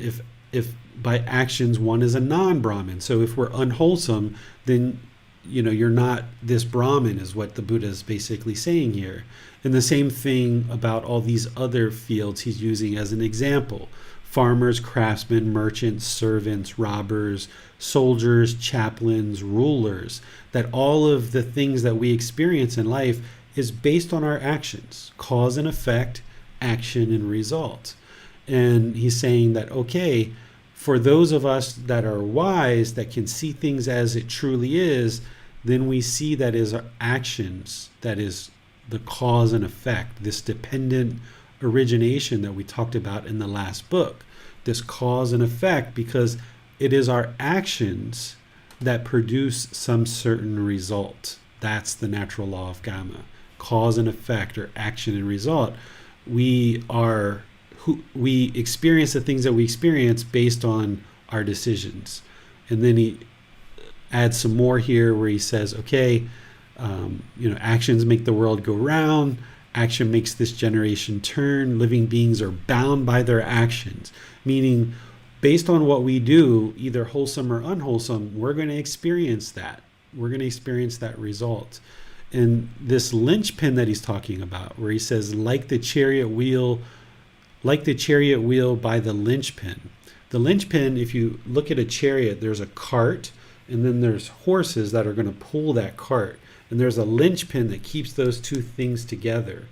if by actions one is a non-Brahmin. So if we're unwholesome, then you're not this Brahmin, is what the Buddha is basically saying here. And the same thing about all these other fields he's using as an example. Farmers, craftsmen, merchants, servants, robbers, soldiers, chaplains, rulers. That all of the things that we experience in life is based on our actions. Cause and effect, action and result. And he's saying that, okay, for those of us that are wise, that can see things as it truly is, then we see that is our actions, that is the cause and effect, this dependent origination that we talked about in the last book, this cause and effect, because it is our actions that produce some certain result. That's the natural law of Kamma. Cause and effect, or action and result. We experience the things that we experience based on our decisions. And then he adds some more here where he says, okay, actions make the world go round. Action makes this generation turn. Living beings are bound by their actions, meaning based on what we do, either wholesome or unwholesome, we're going to experience that. We're going to experience that result. And this linchpin that he's talking about, where he says, like the chariot wheel by the linchpin. The linchpin, if you look at a chariot, there's a cart, and then there's horses that are going to pull that cart. And there's a linchpin that keeps those two things together.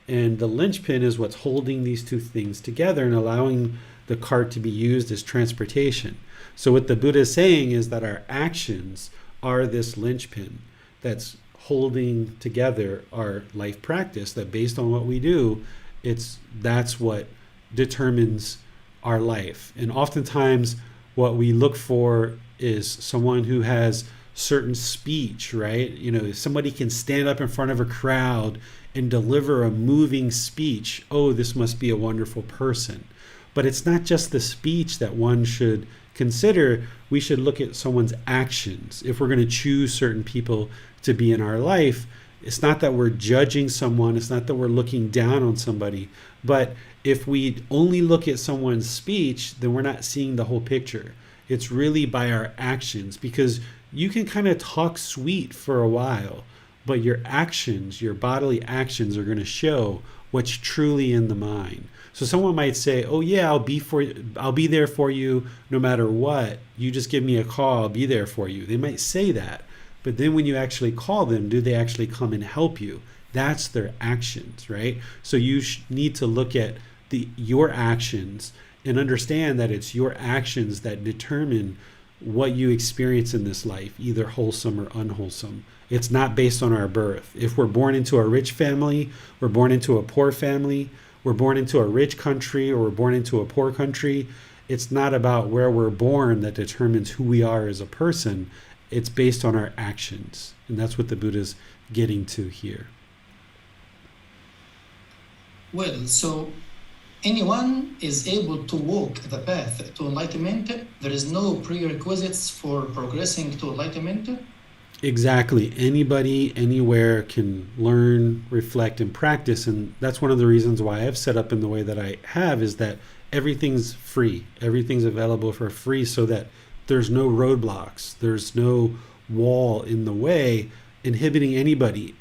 And the linchpin is what's holding these two things together and allowing the cart to be used as transportation. So what the Buddha is saying is that our actions are this linchpin that's holding together our life practice, that based on what we do, that's what determines our life. And oftentimes what we look for is someone who has certain speech, right? If somebody can stand up in front of a crowd and deliver a moving speech, oh, this must be a wonderful person. But it's not just the speech that one should consider, we should look at someone's actions. If we're going to choose certain people to be in our life, it's not that we're judging someone, it's not that we're looking down on somebody, but if we only look at someone's speech, then we're not seeing the whole picture. It's really by our actions, because you can kind of talk sweet for a while, but your actions, your bodily actions, are going to show what's truly in the mind. So someone might say, "Oh yeah, I'll be there for you no matter what. You just give me a call, I'll be there for you." They might say that, but then when you actually call them, do they actually come and help you? That's their actions, right? So you need to look at your actions and understand that it's your actions that determine what you experience in this life, either wholesome or unwholesome. It's not based on our birth. If we're born into a rich family, we're born into a poor family, we're born into a rich country, or we're born into a poor country, it's not about where we're born that determines who we are as a person. It's based on our actions. And that's what the Buddha's getting to here. Well, so anyone is able to walk the path to enlightenment. There is no prerequisites for progressing to enlightenment. Exactly. Anybody, anywhere can learn, reflect, and practice. And that's one of the reasons why I've set up in the way that I have, is that everything's free. Everything's available for free, so that there's no roadblocks. There's no wall in the way inhibiting anybody.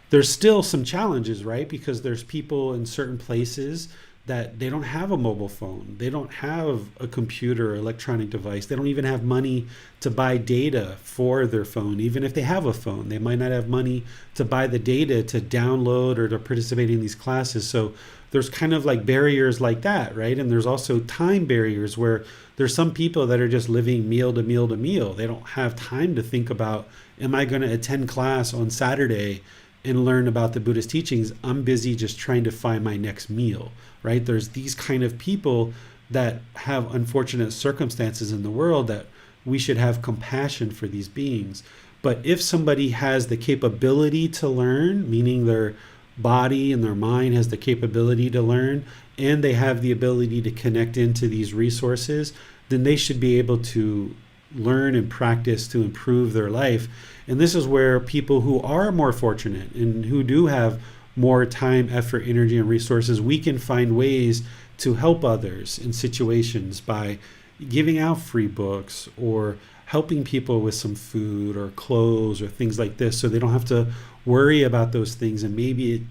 There's still some challenges, right? Because there's people in certain places that they don't have a mobile phone. They don't have a computer or electronic device. They don't even have money to buy data for their phone. Even if they have a phone, they might not have money to buy the data to download or to participate in these classes. So there's kind of like barriers like that, right? And there's also time barriers where there's some people that are just living meal to meal to meal. They don't have time to think about, am I going to attend class on Saturday and learn about the Buddhist teachings? I'm busy just trying to find my next meal, right? There's these kind of people that have unfortunate circumstances in the world that we should have compassion for these beings. But if somebody has the capability to learn, meaning their body and their mind has the capability to learn, and they have the ability to connect into these resources, then they should be able to learn and practice to improve their life. And this is where people who are more fortunate and who do have more time, effort, energy, and resources, we can find ways to help others in situations by giving out free books or helping people with some food or clothes or things like this, so they don't have to worry about those things. And maybe it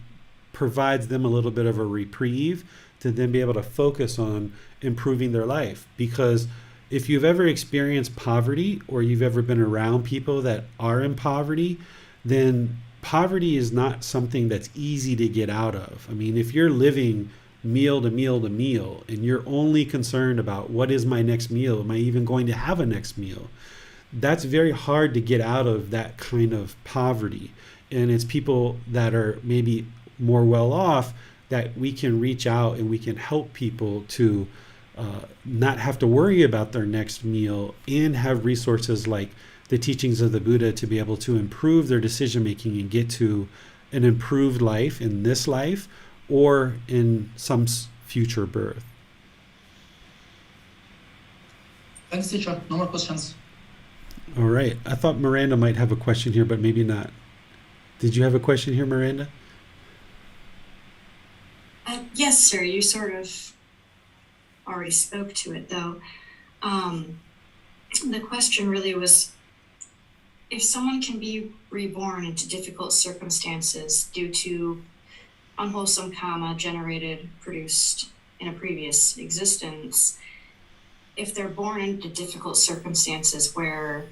provides them a little bit of a reprieve to then be able to focus on improving their life. Because if you've ever experienced poverty, or you've ever been around people that are in poverty, then poverty is not something that's easy to get out of. I mean, if you're living meal to meal to meal, and you're only concerned about what is my next meal, am I even going to have a next meal? That's very hard to get out of that kind of poverty. And it's people that are maybe more well off that we can reach out and we can help people to not have to worry about their next meal, and have resources like the teachings of the Buddha to be able to improve their decision making and get to an improved life in this life or in some future birth. Thanks, teacher. No more questions. All right. I thought Miranda might have a question here, but maybe not. Did you have a question here, Miranda? Yes, sir. You sort of already spoke to it, though. The question really was, if someone can be reborn into difficult circumstances due to unwholesome karma produced in a previous existence, if they're born into difficult circumstances where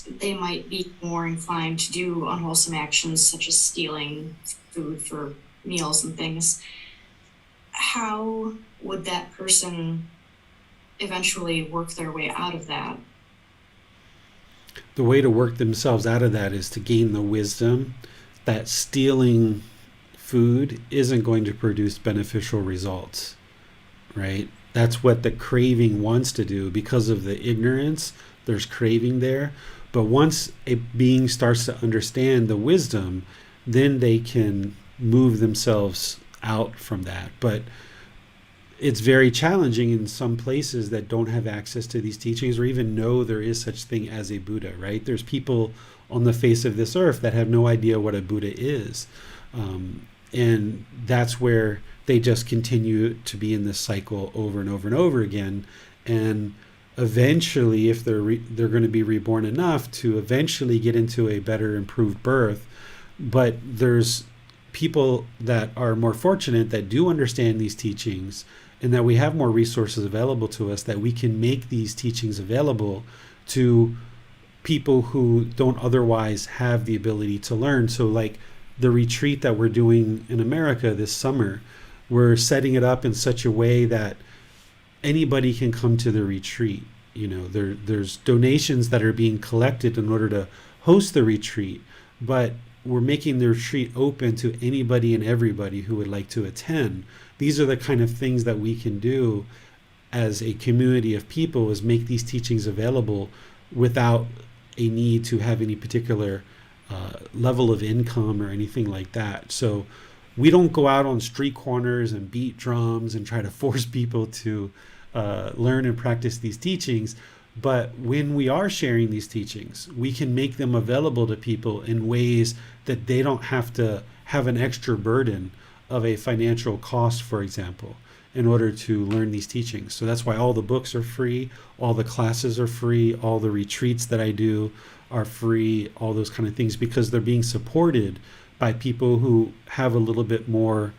they might be more inclined to do unwholesome actions such as stealing food for meals and things, how would that person eventually work their way out of that? The way to work themselves out of that is to gain the wisdom that stealing food isn't going to produce beneficial results, right? That's what the craving wants to do. Because of the ignorance, there's craving there. But once a being starts to understand the wisdom, then they can move themselves out from that. But it's very challenging in some places that don't have access to these teachings or even know there is such thing as a Buddha, right? There's people on the face of this earth that have no idea what a Buddha is. And that's where they just continue to be in this cycle over and over and over again. And eventually, if they're going to be reborn enough to eventually get into a better, improved birth. But there's people that are more fortunate that do understand these teachings, and that we have more resources available to us, that we can make these teachings available to people who don't otherwise have the ability to learn. So like the retreat that we're doing in America this summer, we're setting it up in such a way that anybody can come to the retreat. You know, there's donations that are being collected in order to host the retreat, but we're making the retreat open to anybody and everybody who would like to attend. These are the kind of things that we can do as a community of people, is make these teachings available without a need to have any particular level of income or anything like that. So we don't go out on street corners and beat drums and try to force people to learn and practice these teachings. But when we are sharing these teachings, we can make them available to people in ways that they don't have to have an extra burden of a financial cost, for example, in order to learn these teachings. So that's why all the books are free, all the classes are free, all the retreats that I do are free, all those kind of things, because they're being supported by people who have a little bit more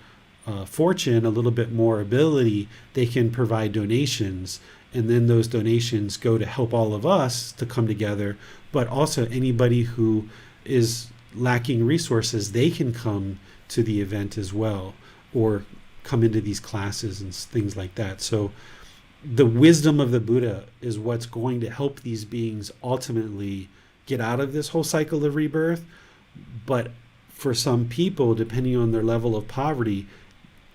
fortune, a little bit more ability. They can provide donations, and then those donations go to help all of us to come together, but also anybody who is lacking resources, they can come to the event as well, or come into these classes and things like that. So the wisdom of the Buddha is what's going to help these beings ultimately get out of this whole cycle of rebirth. But for some people, depending on their level of poverty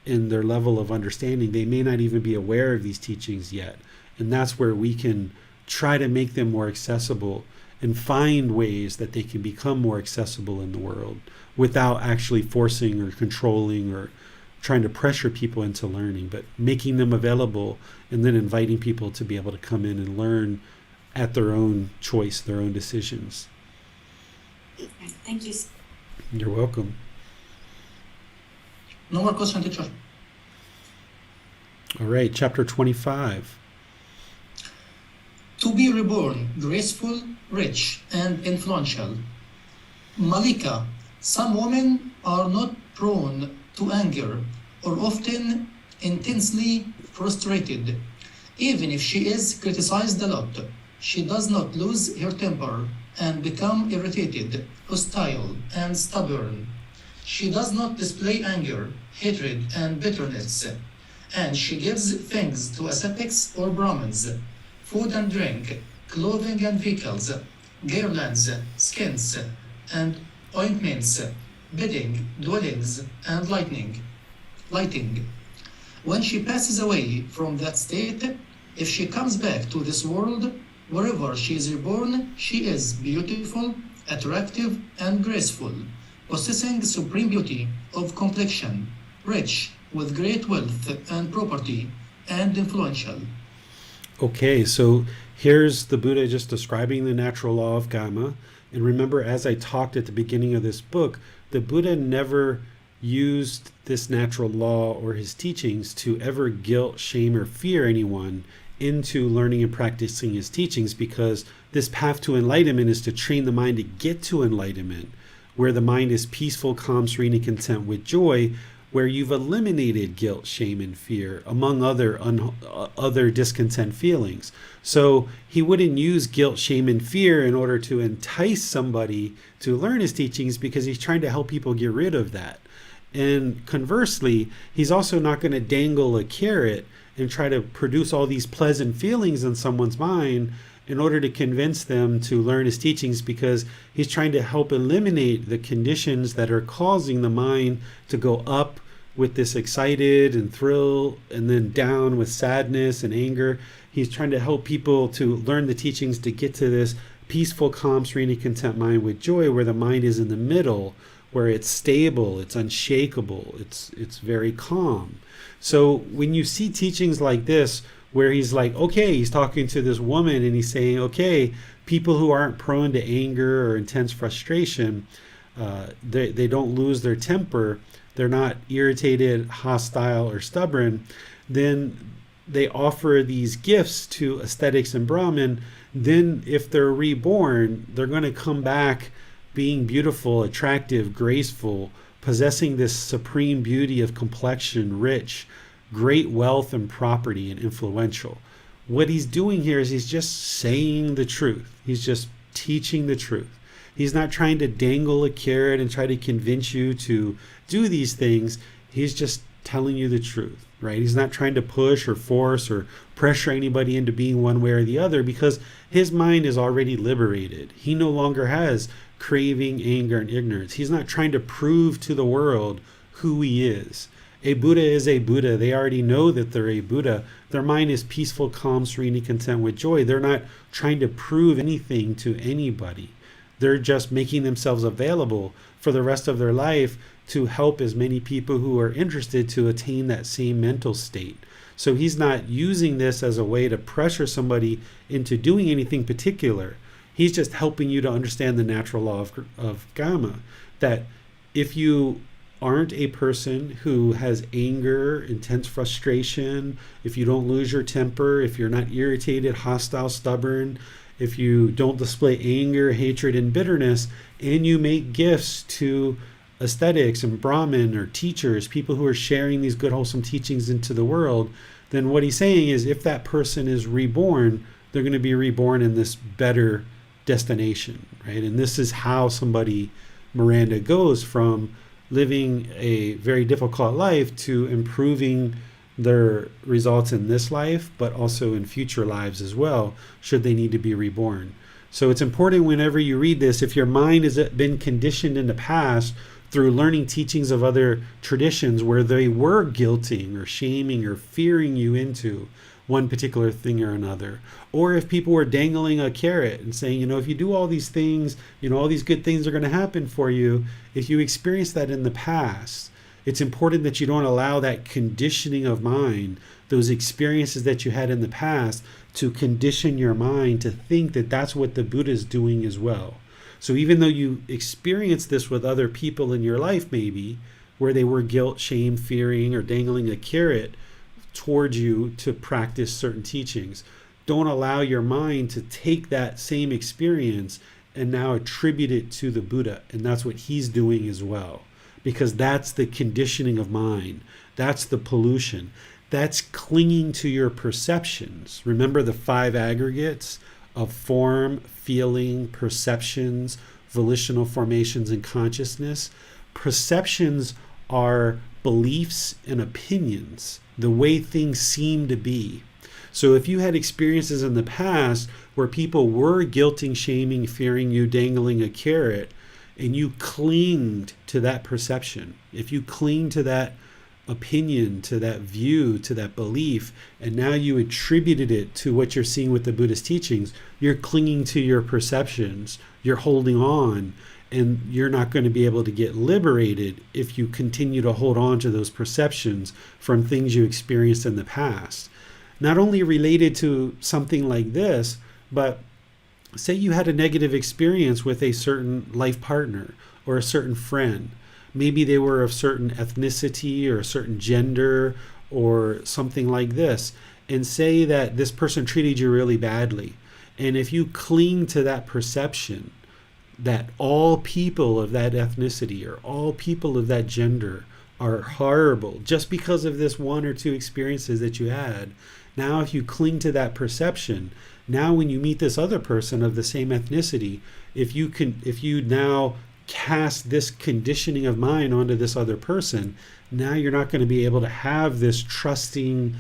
and their level of understanding, they may not even be aware of these teachings yet. And that's where we can try to make them more accessible and find ways that they can become more accessible in the world without actually forcing or controlling or trying to pressure people into learning, but making them available and then inviting people to be able to come in and learn at their own choice, their own decisions. Thank you. You're welcome. No more question, teacher. All right, chapter 25. To be reborn, graceful, rich, and influential. Malika, some women are not prone to anger or often intensely frustrated. Even if she is criticized a lot, she does not lose her temper and become irritated, hostile, and stubborn. She does not display anger, hatred, and bitterness, and she gives things to ascetics or Brahmins, food and drink, clothing and vehicles, garlands, skins, and ointments, bedding, dwellings, and lighting. When she passes away from that state, if she comes back to this world, wherever she is reborn, she is beautiful, attractive, and graceful, possessing supreme beauty of complexion, rich with great wealth and property, and influential. Okay, so here's the Buddha just describing the natural law of Kamma. And remember, as I talked at the beginning of this book, the Buddha never used this natural law or his teachings to ever guilt, shame, or fear anyone into learning and practicing his teachings, because this path to enlightenment is to train the mind to get to enlightenment, where the mind is peaceful, calm, serene, and content with joy, where you've eliminated guilt, shame, and fear, among other discontent feelings. So he wouldn't use guilt, shame, and fear in order to entice somebody to learn his teachings, because he's trying to help people get rid of that. And conversely, he's also not going to dangle a carrot and try to produce all these pleasant feelings in someone's mind in order to convince them to learn his teachings, because he's trying to help eliminate the conditions that are causing the mind to go up with this excited and thrill, and then down with sadness and anger. He's trying to help people to learn the teachings to get to this peaceful, calm, serene, and content mind with joy, where the mind is in the middle, where it's stable, it's unshakable, it's very calm. So when you see teachings like this, where he's like, okay, he's talking to this woman and he's saying, okay, people who aren't prone to anger or intense frustration, they don't lose their temper, they're not irritated, hostile, or stubborn, then they offer these gifts to ascetics and Brahmin. Then if they're reborn, they're going to come back being beautiful, attractive, graceful, possessing this supreme beauty of complexion, rich, great wealth and property, and influential. What he's doing here is he's just saying the truth. He's just teaching the truth. He's not trying to dangle a carrot and try to convince you to do these things. He's just telling you the truth, right? He's not trying to push or force or pressure anybody into being one way or the other, because his mind is already liberated. He no longer has craving, anger, and ignorance. He's not trying to prove to the world who he is. A Buddha is a Buddha. They already know that they're a Buddha. Their mind is peaceful, calm, serene, and content with joy. They're not trying to prove anything to anybody. They're just making themselves available for the rest of their life to help as many people who are interested to attain that same mental state. So he's not using this as a way to pressure somebody into doing anything particular. He's just helping you to understand the natural law of Kamma, that if you aren't a person who has anger, intense frustration, if you don't lose your temper, if you're not irritated, hostile, stubborn, if you don't display anger, hatred, and bitterness, and you make gifts to ascetics and Brahmin or teachers, people who are sharing these good, wholesome teachings into the world, then what he's saying is if that person is reborn, they're going to be reborn in this better destination, right? And this is how somebody, Miranda, goes from living a very difficult life to improving their results in this life, but also in future lives as well, should they need to be reborn. So it's important whenever you read this, if your mind has been conditioned in the past through learning teachings of other traditions where they were guilting or shaming or fearing you into one particular thing or another, or if people were dangling a carrot and saying, if you do all these things, all these good things are going to happen for you. If you experience that in the past, it's important that you don't allow that conditioning of mind, those experiences that you had in the past, to condition your mind to think that that's what the Buddha is doing as well. So even though you experience this with other people in your life, maybe, where they were guilt, shame, fearing, or dangling a carrot towards you to practice certain teachings, don't allow your mind to take that same experience and now attribute it to the Buddha. And that's what he's doing as well, because that's the conditioning of mind. That's the pollution. That's clinging to your perceptions. Remember the 5 aggregates of form, feeling, perceptions, volitional formations, and consciousness. Perceptions are beliefs and opinions, the way things seem to be. So if you had experiences in the past where people were guilting, shaming, fearing you, dangling a carrot, and you clinged to that perception, if you cling to that opinion, to that view, to that belief, and now you attributed it to what you're seeing with the Buddhist teachings, you're clinging to your perceptions, you're holding on, and you're not going to be able to get liberated if you continue to hold on to those perceptions from things you experienced in the past. Not only related to something like this, but say you had a negative experience with a certain life partner or a certain friend. Maybe they were of certain ethnicity or a certain gender or something like this. And say that this person treated you really badly. And if you cling to that perception that all people of that ethnicity or all people of that gender are horrible just because of this 1 or 2 experiences that you had, now if you cling to that perception, now when you meet this other person of the same ethnicity, if you now cast this conditioning of mind onto this other person, now you're not going to be able to have this trusting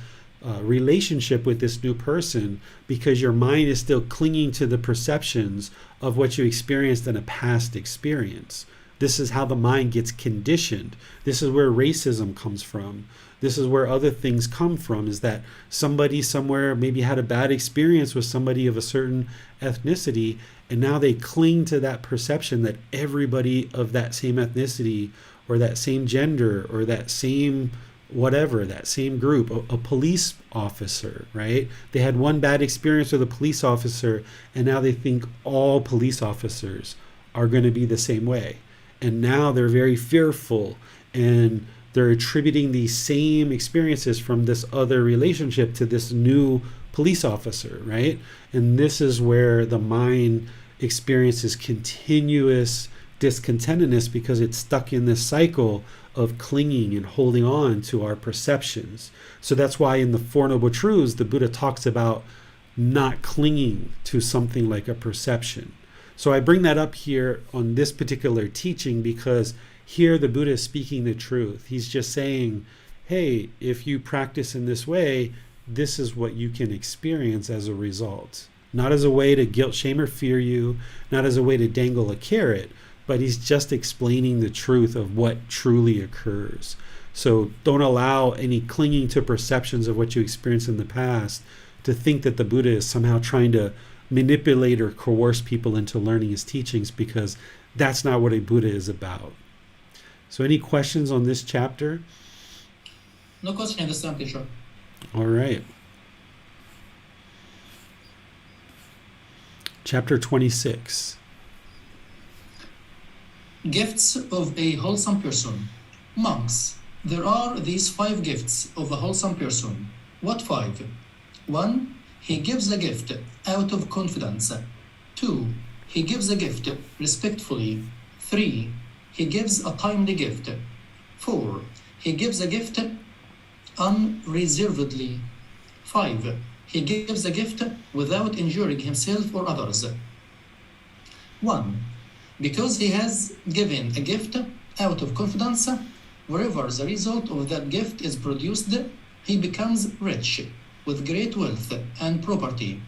relationship with this new person, because your mind is still clinging to the perceptions of what you experienced in a past experience. This is how the mind gets conditioned. This is where racism comes from. This is where other things come from, is that somebody somewhere maybe had a bad experience with somebody of a certain ethnicity, And now they cling to that perception that everybody of that same ethnicity or that same gender or that same whatever, that same group, a police officer, right? They had one bad experience with a police officer, and now they think all police officers are going to be the same way. And now they're very fearful, and they're attributing these same experiences from this other relationship to this new police officer, right? And this is where the mind experiences continuous discontentedness because it's stuck in this cycle of clinging and holding on to our perceptions. So that's why in the Four Noble Truths, the Buddha talks about not clinging to something like a perception. So I bring that up here on this particular teaching because here the Buddha is speaking the truth. He's just saying, hey, if you practice in this way, this is what you can experience as a result. Not as a way to guilt, shame, or fear you, not as a way to dangle a carrot, but he's just explaining the truth of what truly occurs. So don't allow any clinging to perceptions of what you experienced in the past to think that the Buddha is somehow trying to manipulate or coerce people into learning his teachings, because that's not what a Buddha is about. So any questions on this chapter? No question, understand, teacher. All right. Chapter 26. Gifts of a wholesome person. Monks, there are these 5 gifts of a wholesome person. What 5? 1. He gives a gift out of confidence. 2. He gives a gift respectfully. 3. He gives a timely gift. 4. He gives a gift unreservedly. 5. He gives a gift without injuring himself or others. 1. Because he has given a gift out of confidence, wherever the result of that gift is produced, he becomes rich, with great wealth and property,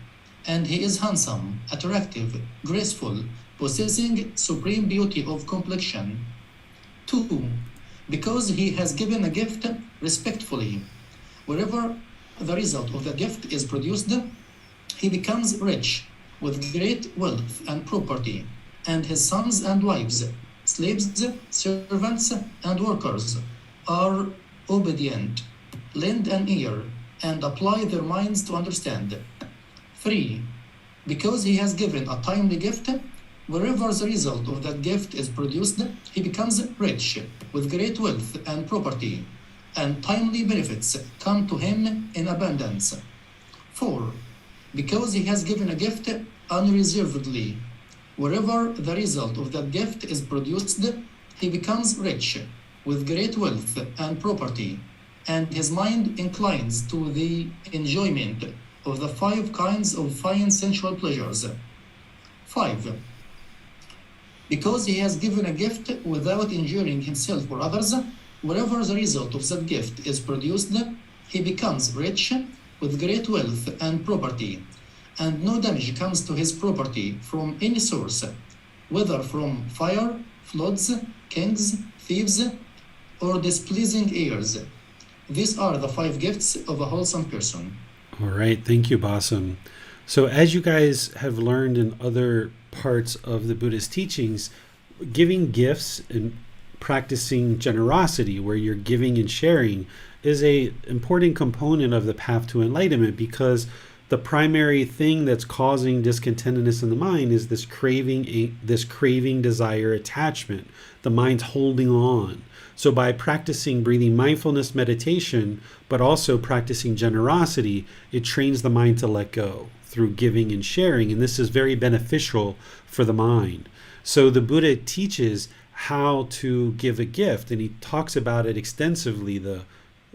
and he is handsome, attractive, graceful, possessing supreme beauty of complexion. 2. Because he has given a gift respectfully, wherever the result of the gift is produced, he becomes rich, with great wealth and property, and his sons and wives, slaves, servants, and workers are obedient, lend an ear, and apply their minds to understand. 3. Because he has given a timely gift, wherever the result of that gift is produced, he becomes rich, with great wealth and property, and timely benefits come to him in abundance. 4. Because he has given a gift unreservedly, wherever the result of that gift is produced, he becomes rich, with great wealth and property, and his mind inclines to the enjoyment of the 5 kinds of fine sensual pleasures. 5. Because he has given a gift without injuring himself or others, wherever the result of that gift is produced, he becomes rich, with great wealth and property, and no damage comes to his property from any source, whether from fire, floods, kings, thieves, or displeasing heirs. These are the 5 gifts of a wholesome person. All right, thank you, Basam. So as you guys have learned in other parts of the Buddhist teachings, giving gifts and practicing generosity, where you're giving and sharing, is a important component of the path to enlightenment, because the primary thing that's causing discontentedness in the mind is this craving, desire, attachment. The mind's holding on. So by practicing breathing mindfulness meditation, but also practicing generosity, it trains the mind to let go through giving and sharing. And this is very beneficial for the mind. So the Buddha teaches how to give a gift, and he talks about it extensively. The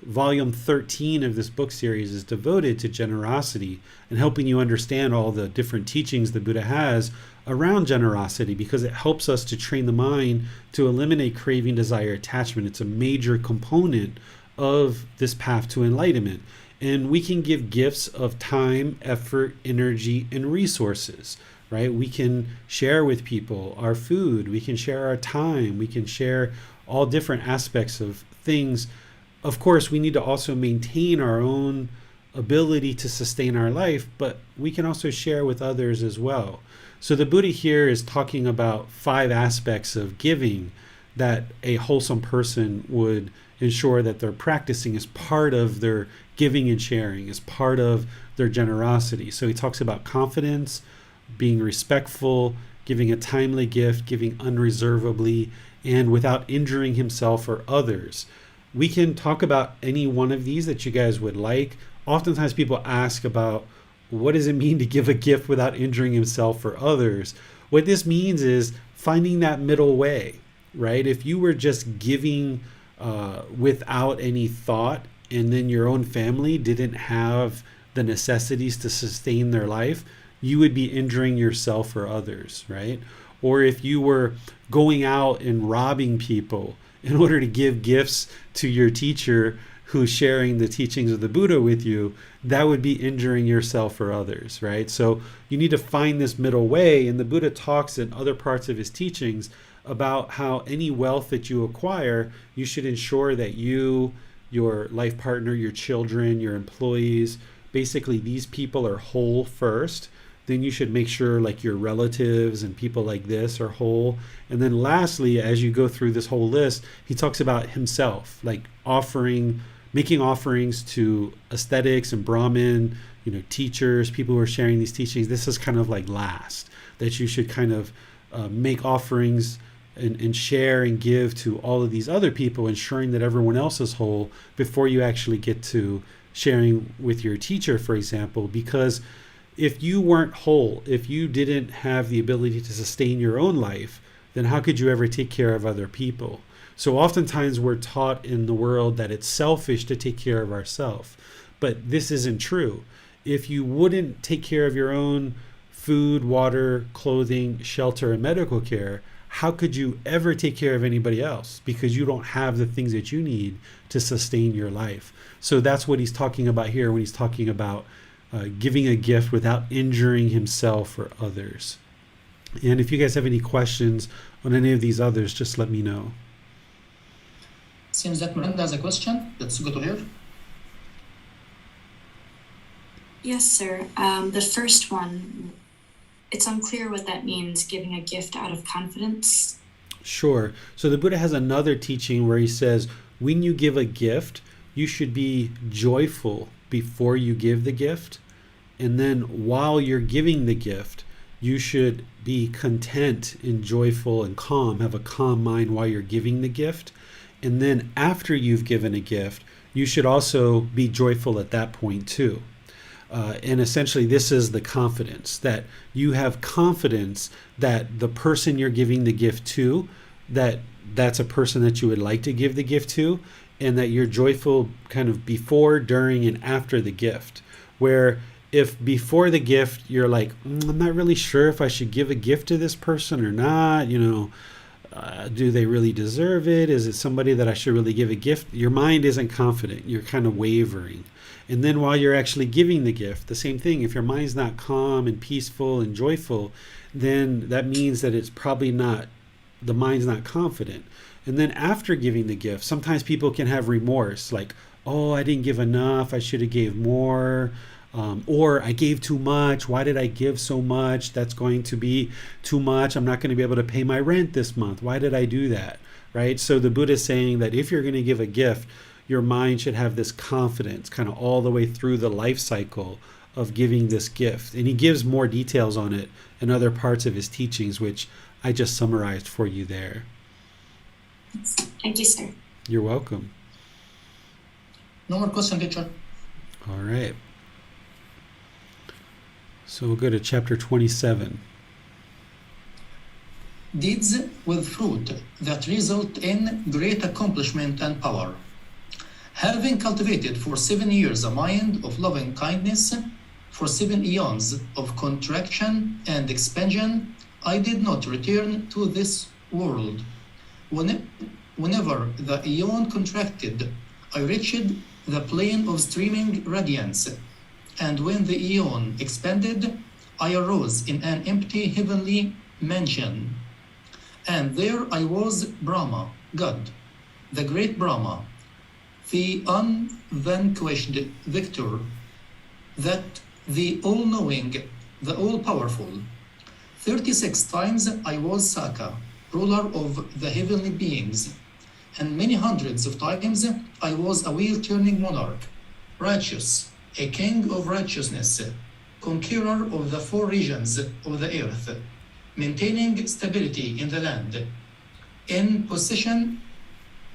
volume 13 of this book series is devoted to generosity and helping you understand all the different teachings the Buddha has around generosity, because it helps us to train the mind to eliminate craving, desire, attachment. It's a major component of this path to enlightenment. And we can give gifts of time, effort, energy, and resources, right? We can share with people our food, we can share our time, we can share all different aspects of things. Of course, we need to also maintain our own ability to sustain our life, but we can also share with others as well. So the Buddha here is talking about 5 aspects of giving that a wholesome person would ensure that they're practicing as part of their giving and sharing, as part of their generosity. So he talks about confidence, being respectful, giving a timely gift, giving unreservedly, and without injuring himself or others. We can talk about any one of these that you guys would like. Oftentimes people ask about, what does it mean to give a gift without injuring himself or others? What this means is finding that middle way, right? If you were just giving without any thought, and then your own family didn't have the necessities to sustain their life, you would be injuring yourself or others, right? Or if you were going out and robbing people in order to give gifts to your teacher who's sharing the teachings of the Buddha with you, that would be injuring yourself or others, right? So you need to find this middle way. And the Buddha talks in other parts of his teachings about how any wealth that you acquire, you should ensure that you, your life partner, your children, your employees, basically these people are whole first. Then you should make sure like your relatives and people like this are whole. And then lastly, as you go through this whole list, he talks about himself, like making offerings to ascetics and Brahmin, teachers, people who are sharing these teachings. This is kind of like last, that you should kind of make offerings and share and give to all of these other people, ensuring that everyone else is whole before you actually get to sharing with your teacher, for example. Because if you weren't whole, if you didn't have the ability to sustain your own life, then how could you ever take care of other people? So oftentimes we're taught in the world that it's selfish to take care of ourselves, but this isn't true. If you wouldn't take care of your own food, water, clothing, shelter, and medical care, how could you ever take care of anybody else? Because you don't have the things that you need to sustain your life. So that's what he's talking about here when he's talking about giving a gift without injuring himself or others. And if you guys have any questions on any of these others, just let me know. Seems that Miranda has a question. Let's go to her. Yes, sir. The first one, it's unclear what that means, giving a gift out of confidence. Sure. So the Buddha has another teaching where he says, when you give a gift, you should be joyful before you give the gift. And then while you're giving the gift, you should be content and joyful and calm, have a calm mind while you're giving the gift. And then after you've given a gift, you should also be joyful at that point too. And essentially this is the confidence, that you have confidence that the person you're giving the gift to, that's a person that you would like to give the gift to, and that you're joyful kind of before, during, and after the gift. Where if before the gift you're like, I'm not really sure if I should give a gift to this person or not, do they really deserve it? Is it somebody that I should really give a gift? Your mind isn't confident. You're kind of wavering. And then while you're actually giving the gift, the same thing. If your mind's not calm and peaceful and joyful, then that means that it's probably not, the mind's not confident. And then after giving the gift, sometimes people can have remorse, like, oh, I didn't give enough, I should have gave more, or I gave too much, why did I give so much? That's going to be too much, I'm not going to be able to pay my rent this month, why did I do that, right? So the Buddha is saying that if you're going to give a gift, your mind should have this confidence kind of all the way through the life cycle of giving this gift. And he gives more details on it in other parts of his teachings, which I just summarized for you there. Thank you, sir. You're welcome. No more question, teacher. All right. So we'll go to chapter 27. Deeds with fruit that result in great accomplishment and power. Having cultivated for 7 years a mind of loving kindness, for 7 eons of contraction and expansion, I did not return to this world. Whenever the eon contracted, I reached the plane of streaming radiance, and when the eon expanded, I arose in an empty heavenly mansion. And there I was Brahma, God, the great Brahma, the unvanquished victor, that the all-knowing, the all-powerful. 36 times I was Saka, ruler of the heavenly beings, and many hundreds of times I was a wheel-turning monarch, righteous, a king of righteousness, conqueror of the 4 regions of the earth, maintaining stability in the land, in possession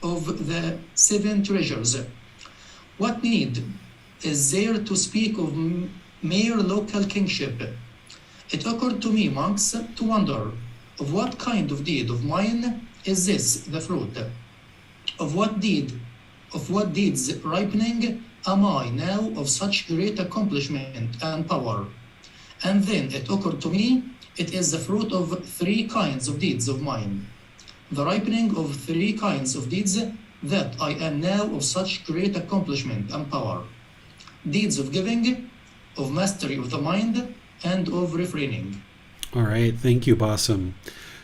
of the 7 treasures. What need is there to speak of mere local kingship? It occurred to me, monks, to wonder, of what kind of deed of mine is this the fruit? Of what deeds ripening am I now of such great accomplishment and power? And then it occurred to me, it is the fruit of 3 kinds of deeds of mine, the ripening of 3 kinds of deeds that I am now of such great accomplishment and power. Deeds of giving, of mastery of the mind, and of refraining. All right, thank you, Basam.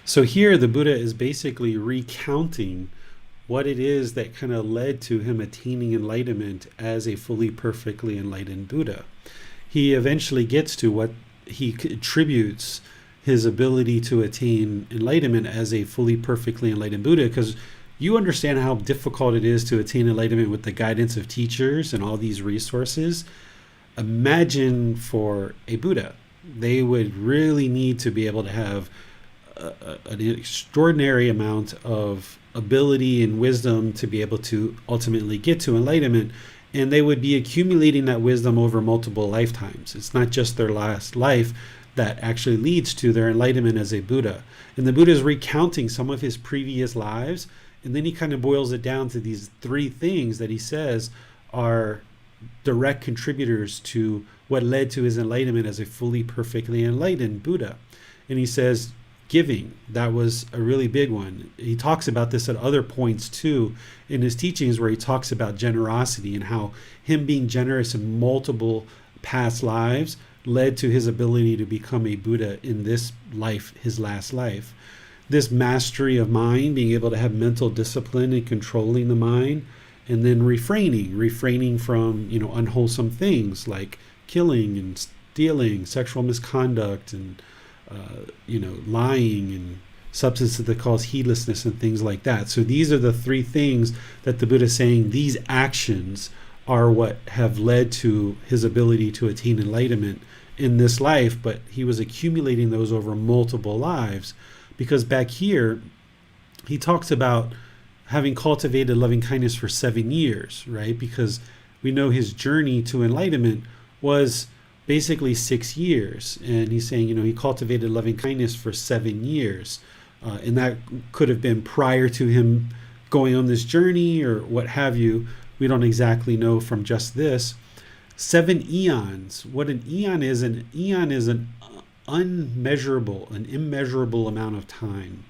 So here the Buddha is basically recounting what it is that kind of led to him attaining enlightenment as a fully perfectly enlightened Buddha. He eventually gets to what he attributes his ability to attain enlightenment as a fully perfectly enlightened Buddha, because you understand how difficult it is to attain enlightenment with the guidance of teachers and all these resources. Imagine for a Buddha. They would really need to be able to have an extraordinary amount of ability and wisdom to be able to ultimately get to enlightenment, and they would be accumulating that wisdom over multiple lifetimes. It's not just their last life that actually leads to their enlightenment as a Buddha. And the Buddha is recounting some of his previous lives, and then he kind of boils it down to these 3 things that he says are direct contributors to what led to his enlightenment as a fully perfectly enlightened Buddha. And he says giving, that was a really big one. He talks about this at other points too in his teachings, where he talks about generosity and how him being generous in multiple past lives led to his ability to become a Buddha in this life, his last life. This mastery of mind, being able to have mental discipline and controlling the mind, and then refraining from, unwholesome things like killing and stealing, sexual misconduct, and lying, and substances that cause heedlessness and things like that. So these are the 3 things that the Buddha is saying, these actions are what have led to his ability to attain enlightenment in this life, but he was accumulating those over multiple lives, because back here he talks about having cultivated loving kindness for 7 years, right? Because we know his journey to enlightenment was basically 6 years. And he's saying, he cultivated loving kindness for 7 years. And that could have been prior to him going on this journey or what have you. We don't exactly know from just this. 7 eons. What an eon is an immeasurable amount of time.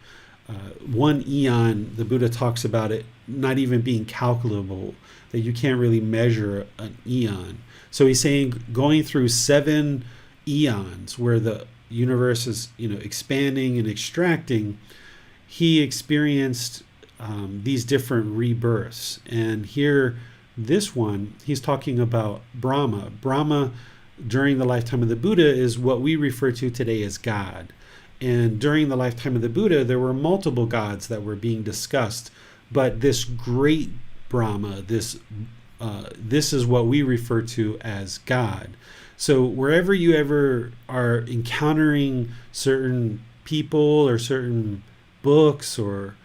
1 eon, the Buddha talks about it not even being calculable, that you can't really measure an eon. So he's saying going through 7 eons where the universe is, expanding and extracting, he experienced these different rebirths. And here, this one, he's talking about Brahma. Brahma, during the lifetime of the Buddha, is what we refer to today as God. And during the lifetime of the Buddha, there were multiple gods that were being discussed. But this great Brahma, this is what we refer to as God. So wherever you ever are encountering certain people or certain books or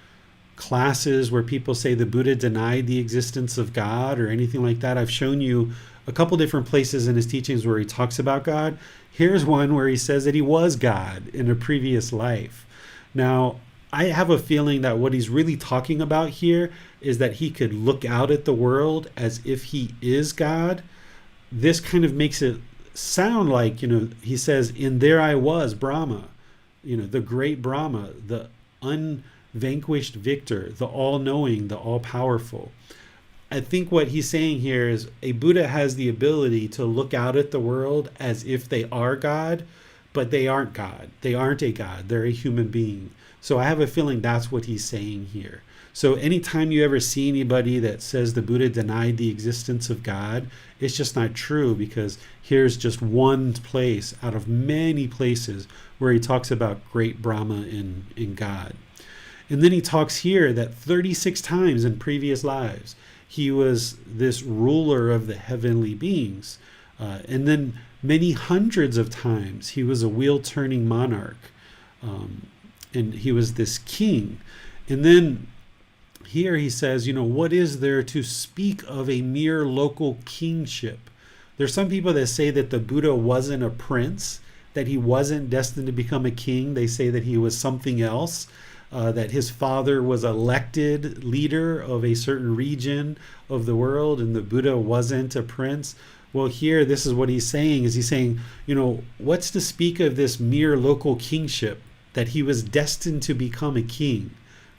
classes where people say the Buddha denied the existence of God or anything like that, I've shown you a couple different places in his teachings where he talks about God. Here's one where he says that he was God in a previous life. Now, I have a feeling that what he's really talking about here is that he could look out at the world as if he is God. This kind of makes it sound like, he says, "And there I was, Brahma, the great Brahma, the unvanquished victor, the all-knowing, the all-powerful." I think what he's saying here is a Buddha has the ability to look out at the world as if they are God, but they aren't God. They aren't a God. They're a human being. So I have a feeling that's what he's saying here. So anytime you ever see anybody that says the Buddha denied the existence of God, it's just not true, because here's just one place out of many places where he talks about great Brahma in God. And then he talks here that 36 times in previous lives, he was this ruler of the heavenly beings. And then many hundreds of times, he was a wheel-turning monarch. And he was this king. And then here he says, what is there to speak of a mere local kingship? There's some people that say that the Buddha wasn't a prince, that he wasn't destined to become a king. They say that he was something else, that his father was elected leader of a certain region of the world, and the Buddha wasn't a prince. Well, here, this is what he's saying, what's to speak of this mere local kingship, that he was destined to become a king,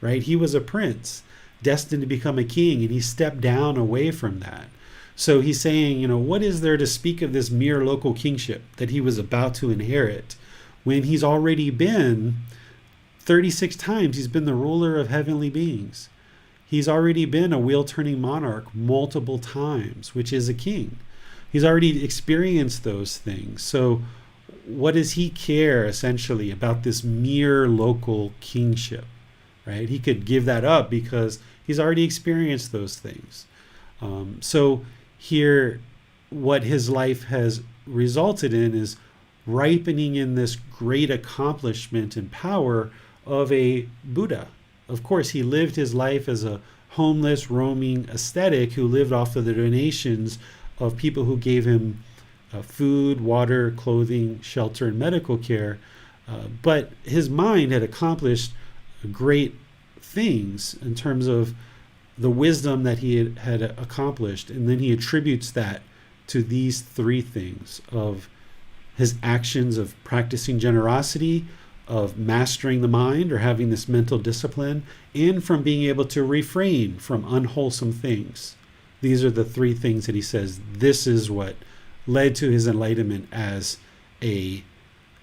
right? He was a prince, destined to become a king, and he stepped down away from that. So he's saying, what is there to speak of this mere local kingship that he was about to inherit, when he's already been 36 times, he's been the ruler of heavenly beings. He's already been a wheel-turning monarch multiple times, which is a king. He's already experienced those things. So what does he care, essentially, about this mere local kingship, right? He could give that up because he's already experienced those things. So here, what his life has resulted in is ripening in this great accomplishment and power of a Buddha. Of course, he lived his life as a homeless, roaming ascetic who lived off of the donations of people who gave him food, water, clothing, shelter, and medical care. But his mind had accomplished great things in terms of the wisdom that he had accomplished. And then he attributes that to these three things of his actions of practicing generosity, of mastering the mind or having this mental discipline, and from being able to refrain from unwholesome things. These are the three things that he says this is what led to his enlightenment as a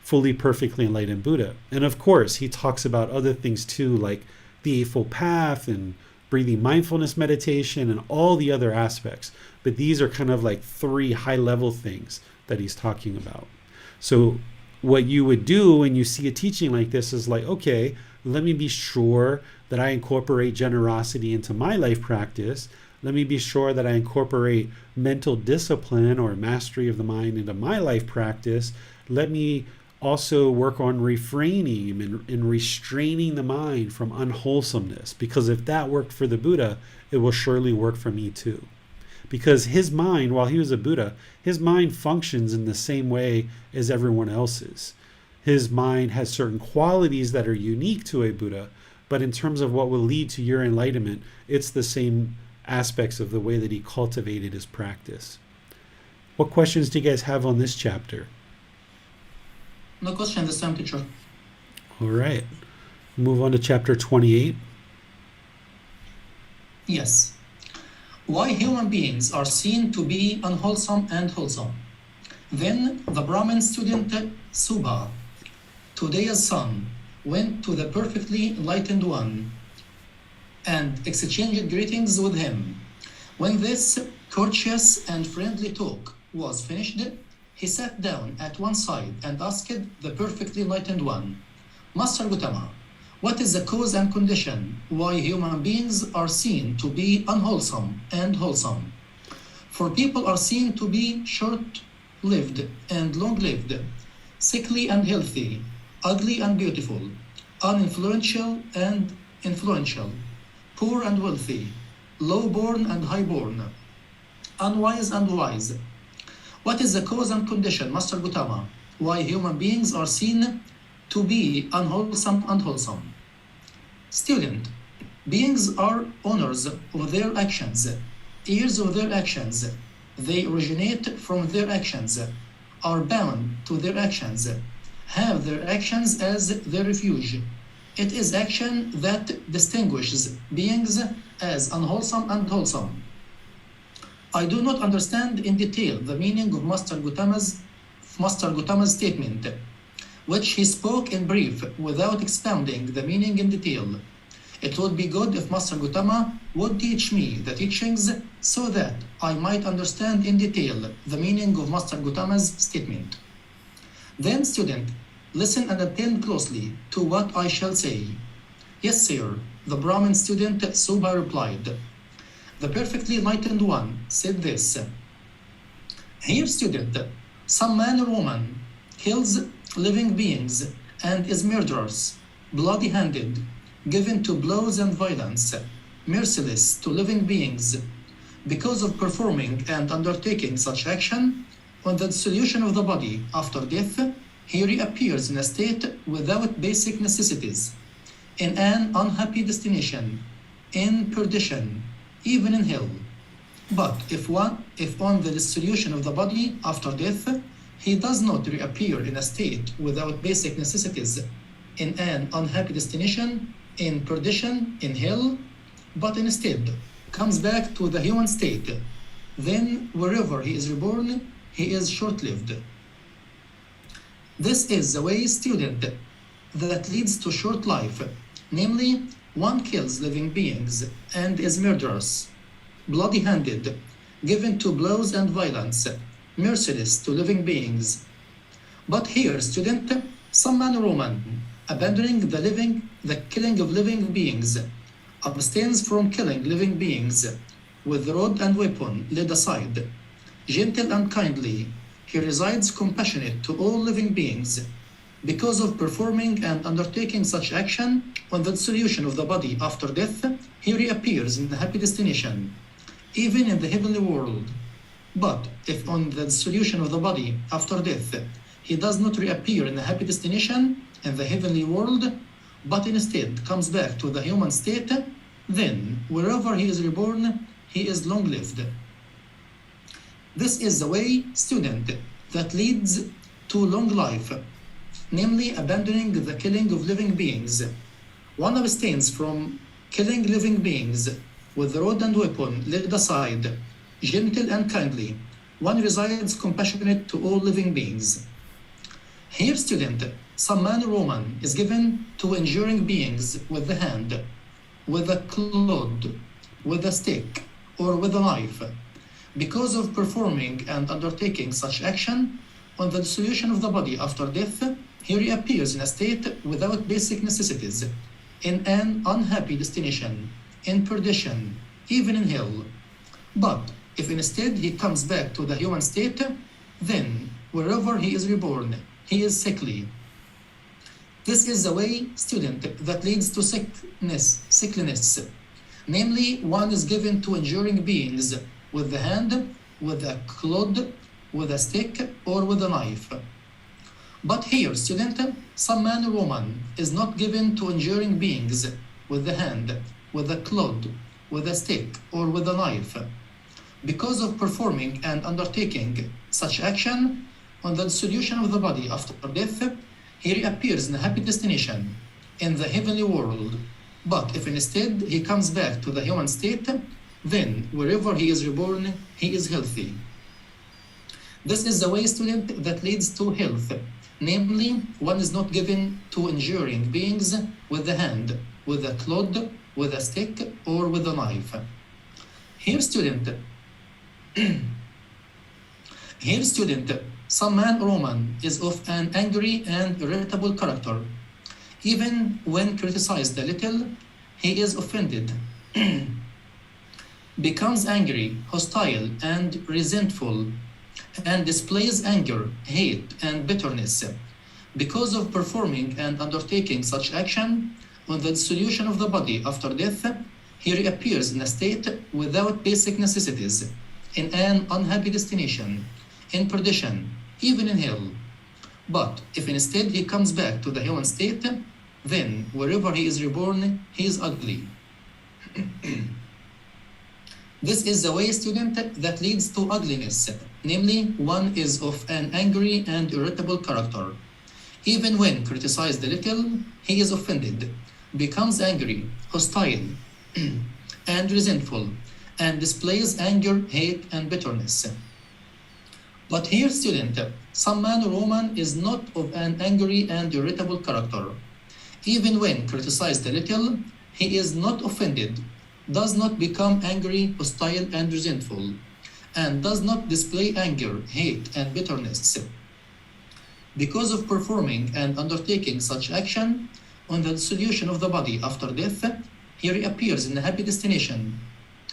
fully perfectly enlightened Buddha. And of course, he talks about other things too, like the Eightfold Path and breathing mindfulness meditation and all the other aspects. But these are kind of like three high-level things that he's talking about. So what you would do when you see a teaching like this is like, okay, let me be sure that I incorporate generosity into my life practice. Let me be sure that I incorporate mental discipline or mastery of the mind into my life practice. Let me also work on refraining and restraining the mind from unwholesomeness, because if that worked for the Buddha, it will surely work for me too. Because his mind, while he was a Buddha, his mind functions in the same way as everyone else's. His mind has certain qualities that are unique to a Buddha, but in terms of what will lead to your enlightenment, it's the same aspects of the way that he cultivated his practice. What questions do you guys have on this chapter? No question, the same teacher. All right. Move on to chapter 28. Yes. Why human beings are seen to be unwholesome and wholesome. Then the Brahmin student Subha, Todaya's son, went to the perfectly enlightened one and exchanged greetings with him. When this courteous and friendly talk was finished, he sat down at one side and asked the perfectly enlightened one, Master Gotama, what is the cause and condition why human beings are seen to be unwholesome and wholesome? For people are seen to be short-lived and long-lived, sickly and healthy, ugly and beautiful, uninfluential and influential, poor and wealthy, low-born and high-born, unwise and wise. What is the cause and condition, Master Gotama, why human beings are seen to be unwholesome and wholesome? Student, beings are owners of their actions, heirs of their actions. They originate from their actions, are bound to their actions, have their actions as their refuge. It is action that distinguishes beings as unwholesome and wholesome. I do not understand in detail the meaning of Master Gotama's statement. which he spoke in brief without expounding the meaning in detail. It would be good if Master Gotama would teach me the teachings so that I might understand in detail the meaning of Master Gotama's statement. Then, student, listen and attend closely to what I shall say. Yes, sir, the Brahmin student Subha replied. The perfectly enlightened one said this. Here, student, some man or woman kills living beings and is murderous, bloody-handed, given to blows and violence, merciless to living beings. Because of performing and undertaking such action, on the dissolution of the body after death, he reappears in a state without basic necessities, in an unhappy destination, in perdition, even in hell. But if on the dissolution of the body after death, he does not reappear in a state without basic necessities, in an unhappy destination, in perdition, in hell, but instead comes back to the human state, then wherever he is reborn, he is short-lived. This is the way, student, that leads to short life, namely, one kills living beings and is murderous, bloody-handed, given to blows and violence, merciless to living beings. But here, student, some man or woman, abandoning the killing of living beings, abstains from killing living beings, with rod and weapon laid aside, gentle and kindly, he resides compassionate to all living beings. Because of performing and undertaking such action, on the dissolution of the body after death, he reappears in the happy destination, even in the heavenly world. But if on the dissolution of the body after death, he does not reappear in the happy destination in the heavenly world, but instead comes back to the human state, then wherever he is reborn, he is long-lived. This is the way, student, that leads to long life, namely abandoning the killing of living beings. One abstains from killing living beings with the rod and weapon laid aside, gentle and kindly. One resides compassionate to all living beings. Here, student, some man or woman is given to enduring beings with the hand, with a clod, with a stick, or with a knife. Because of performing and undertaking such action, on the dissolution of the body after death, he reappears in a state without basic necessities, in an unhappy destination, in perdition, even in hell. But if instead he comes back to the human state, then wherever he is reborn, he is sickly. This is the way, student, that leads to sickliness. Namely, one is given to enduring beings with the hand, with a clod, with a stick, or with a knife. But here, student, some man or woman is not given to enduring beings with the hand, with a clod, with a stick, or with a knife. Because of performing and undertaking such action, on the dissolution of the body after death, he reappears in a happy destination, in the heavenly world. But if instead he comes back to the human state, then wherever he is reborn, he is healthy. This is the way, student, that leads to health. Namely, one is not given to enduring beings with the hand, with a clod, with a stick, or with a knife. Here, student, some man or woman is of an angry and irritable character. Even when criticized a little, he is offended, becomes angry, hostile, and resentful, and displays anger, hate, and bitterness. Because of performing and undertaking such action, on the dissolution of the body after death, he reappears in a state without basic necessities, in an unhappy destination, in perdition, even in hell. But if instead he comes back to the human state, then wherever he is reborn, he is ugly. This is the way, student, that leads to ugliness. Namely, one is of an angry and irritable character. Even when criticized a little, he is offended, becomes angry, hostile, and resentful, and displays anger, hate, and bitterness. But here, student, some man or woman is not of an angry and irritable character. Even when criticized a little, he is not offended, does not become angry, hostile, and resentful, and does not display anger, hate, and bitterness. Because of performing and undertaking such action on the dissolution of the body after death, he reappears in a happy destination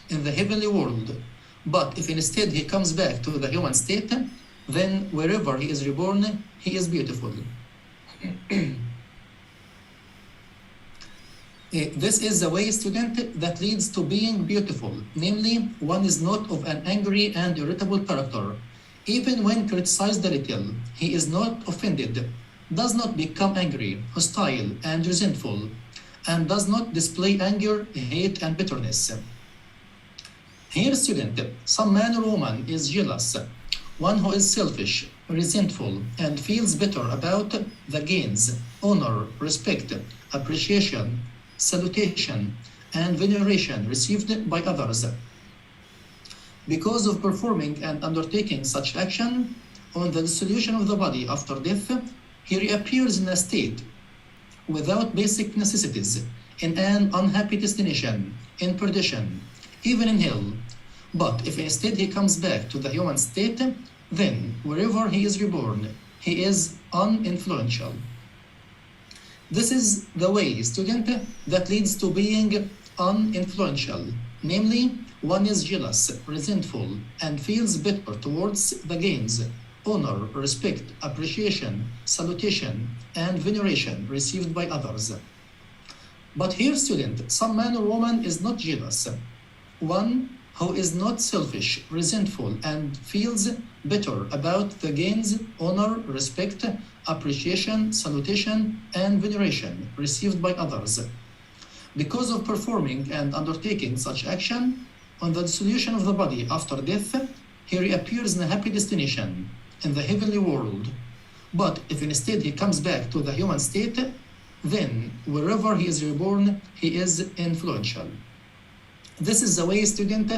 in the heavenly world. But if instead he comes back to the human state, then wherever he is reborn, he is beautiful. This is the way, student, that leads to being beautiful. Namely, one is not of an angry and irritable character. Even when criticized a little, he is not offended, does not become angry, hostile, and resentful, and does not display anger, hate, and bitterness. Here, student, some man or woman is jealous, one who is selfish, resentful, and feels bitter about the gains, honor, respect, appreciation, salutation, and veneration received by others. Because of performing and undertaking such action on the dissolution of the body after death, he reappears in a state without basic necessities, in an unhappy destination, in perdition, even in hell. But if instead he comes back to the human state, then wherever he is reborn, he is uninfluential. This is the way, student, that leads to being uninfluential. Namely, one is jealous, resentful, and feels bitter towards the gains, honor, respect, appreciation, salutation, and veneration received by others. But here, student, some man or woman is not jealous. One who is not selfish, resentful, and feels bitter about the gains, honor, respect, appreciation, salutation, and veneration received by others. Because of performing and undertaking such action on the dissolution of the body after death, he reappears in a happy destination in the heavenly world. But if instead he comes back to the human state, then wherever he is reborn, he is influential. This is the way, student,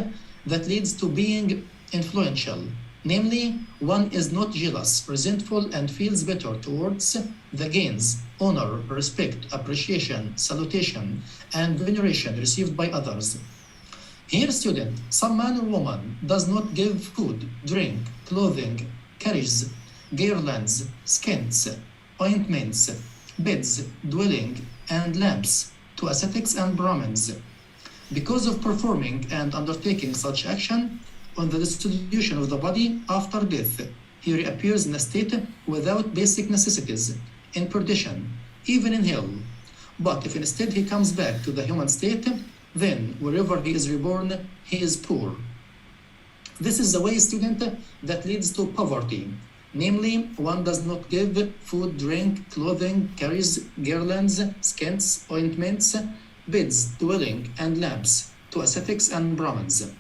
that leads to being influential. Namely, one is not jealous, resentful, and feels bitter towards the gains, honor, respect, appreciation, salutation, and veneration received by others. Here, student, some man or woman does not give food, drink, clothing, carriages, garlands, skins, ointments, beds, dwelling, and lamps to ascetics and Brahmins. Because of performing and undertaking such action on the dissolution of the body after death, he reappears in a state without basic necessities, in perdition, even in hell. But if instead he comes back to the human state, then wherever he is reborn, he is poor. This is the way, student, that leads to poverty. Namely, one does not give food, drink, clothing, carries garlands, skins, ointments, beds, dwelling, and lamps to ascetics and Brahmins.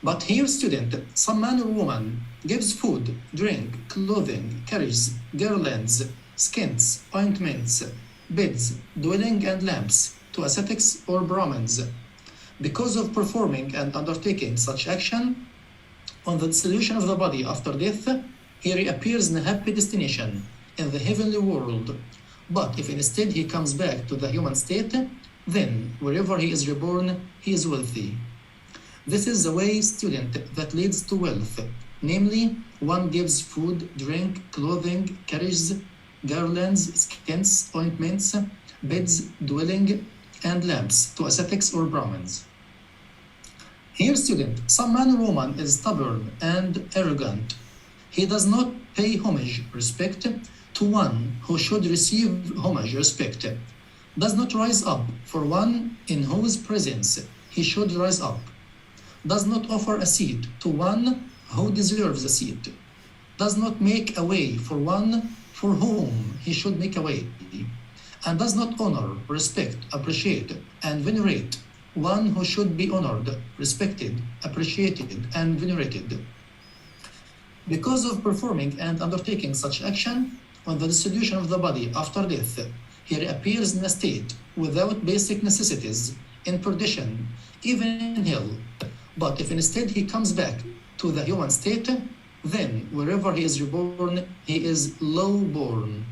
But here, student, some man or woman gives food, drink, clothing, carries garlands, skins, ointments, beds, dwelling, and lamps to ascetics or Brahmins. Because of performing and undertaking such action on the dissolution of the body after death, he reappears in a happy destination in the heavenly world. But if instead he comes back to the human state, then wherever he is reborn, he is wealthy. This is the way, student, that leads to wealth. Namely, one gives food, drink, clothing, carries garlands, skins, ointments, beds, dwelling, and lamps to ascetics or Brahmins. Here, student, some man or woman is stubborn and arrogant. He does not pay homage, respect, to one who should receive homage, respect, does not rise up for one in whose presence he should rise up, does not offer a seat to one who deserves a seat, does not make a way for one for whom he should make a way, and does not honor, respect, appreciate, and venerate one who should be honored, respected, appreciated, and venerated. Because of performing and undertaking such action on the dissolution of the body after death, he reappears in a state without basic necessities, in perdition, even in hell. But if instead he comes back to the human state, then wherever he is reborn, he is low-born.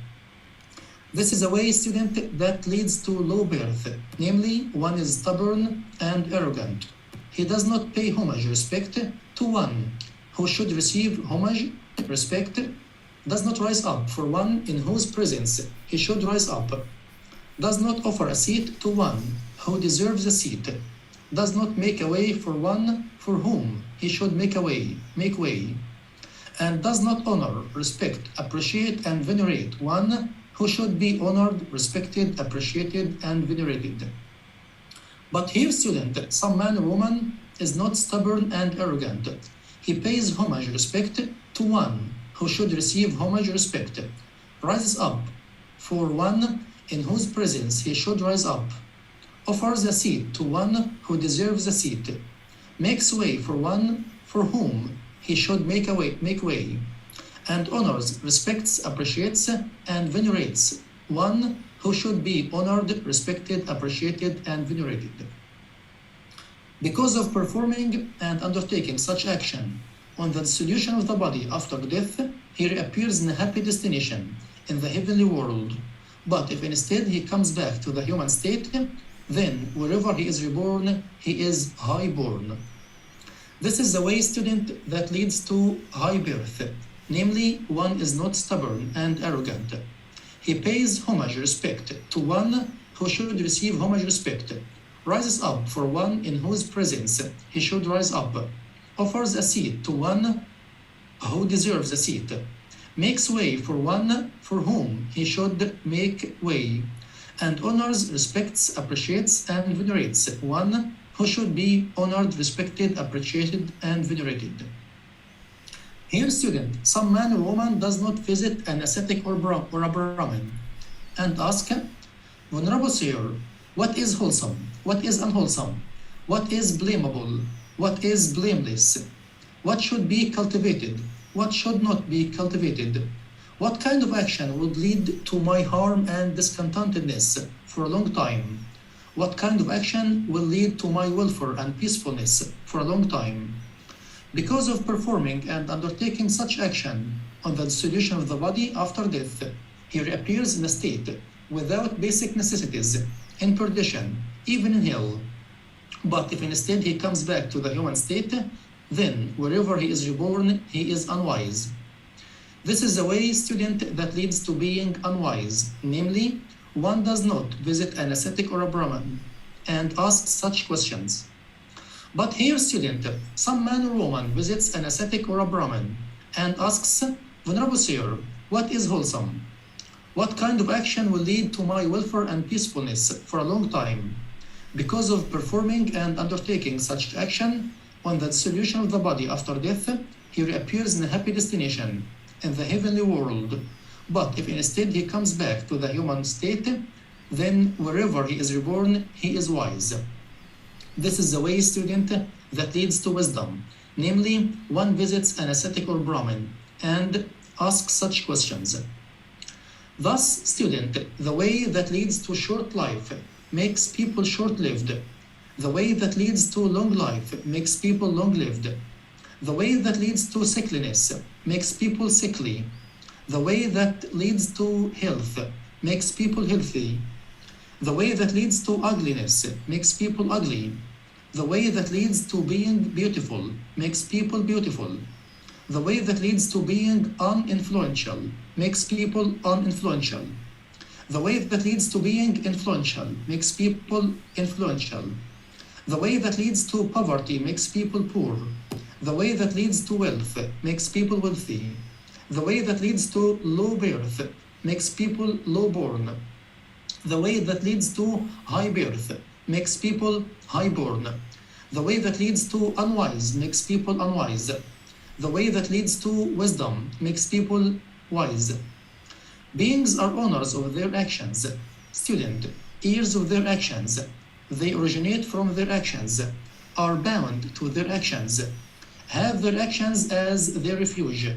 This is a way, student, that leads to low birth, namely, one is stubborn and arrogant. He does not pay homage, respect to one who should receive homage, respect, does not rise up for one in whose presence he should rise up, does not offer a seat to one who deserves a seat, does not make a way for one for whom he should make way, and does not honor, respect, appreciate, and venerate one who should be honored, respected, appreciated, and venerated. But here, student, some man or woman is not stubborn and arrogant. He pays homage, respect to one who should receive homage, respect, rises up for one in whose presence he should rise up, offers a seat to one who deserves a seat, makes way for one for whom he should make way, and honors, respects, appreciates, and venerates one who should be honored, respected, appreciated, and venerated. Because of performing and undertaking such action on the dissolution of the body after death, he reappears in a happy destination in the heavenly world. But if instead he comes back to the human state, then wherever he is reborn, he is high-born. This is the way, student, that leads to high birth. Namely, one is not stubborn and arrogant. He pays homage, respect to one who should receive homage, respect, rises up for one in whose presence he should rise up, offers a seat to one who deserves a seat, makes way for one for whom he should make way, and honors, respects, appreciates, and venerates one who should be honored, respected, appreciated, and venerated. Here, student, some man or woman does not visit an ascetic or a Brahmin and ask, Venerable Sir, what is wholesome? What is unwholesome? What is blamable? What is blameless? What should be cultivated? What should not be cultivated? What kind of action would lead to my harm and discontentedness for a long time? What kind of action will lead to my welfare and peacefulness for a long time? Because of performing and undertaking such action on the dissolution of the body after death, he reappears in a state without basic necessities, in perdition, even in hell. But if instead he comes back to the human state, then wherever he is reborn, he is unwise. This is the way, student, that leads to being unwise, namely, one does not visit an ascetic or a Brahmin and ask such questions. But here, student, some man or woman visits an ascetic or a Brahmin and asks, Venerable Sir, what is wholesome? What kind of action will lead to my welfare and peacefulness for a long time? Because of performing and undertaking such action on the dissolution of the body after death, he reappears in a happy destination in the heavenly world. But if instead he comes back to the human state, then wherever he is reborn, he is wise. This is the way, student, that leads to wisdom. Namely, one visits an ascetic or Brahmin and asks such questions. Thus, student, the way that leads to short life makes people short-lived. The way that leads to long life makes people long-lived. The way that leads to sickliness makes people sickly. The way that leads to health makes people healthy. The way that leads to ugliness makes people ugly. The way that leads to being beautiful makes people beautiful. The way that leads to being uninfluential makes people uninfluential. The way that leads to being influential makes people influential. The way that leads to poverty makes people poor. The way that leads to wealth makes people wealthy. The way that leads to low birth makes people low-born. The way that leads to high birth makes people high-born. The way that leads to unwise makes people unwise. The way that leads to wisdom makes people wise. Beings are owners of their actions. Student, heirs of their actions. They originate from their actions, are bound to their actions, have their actions as their refuge.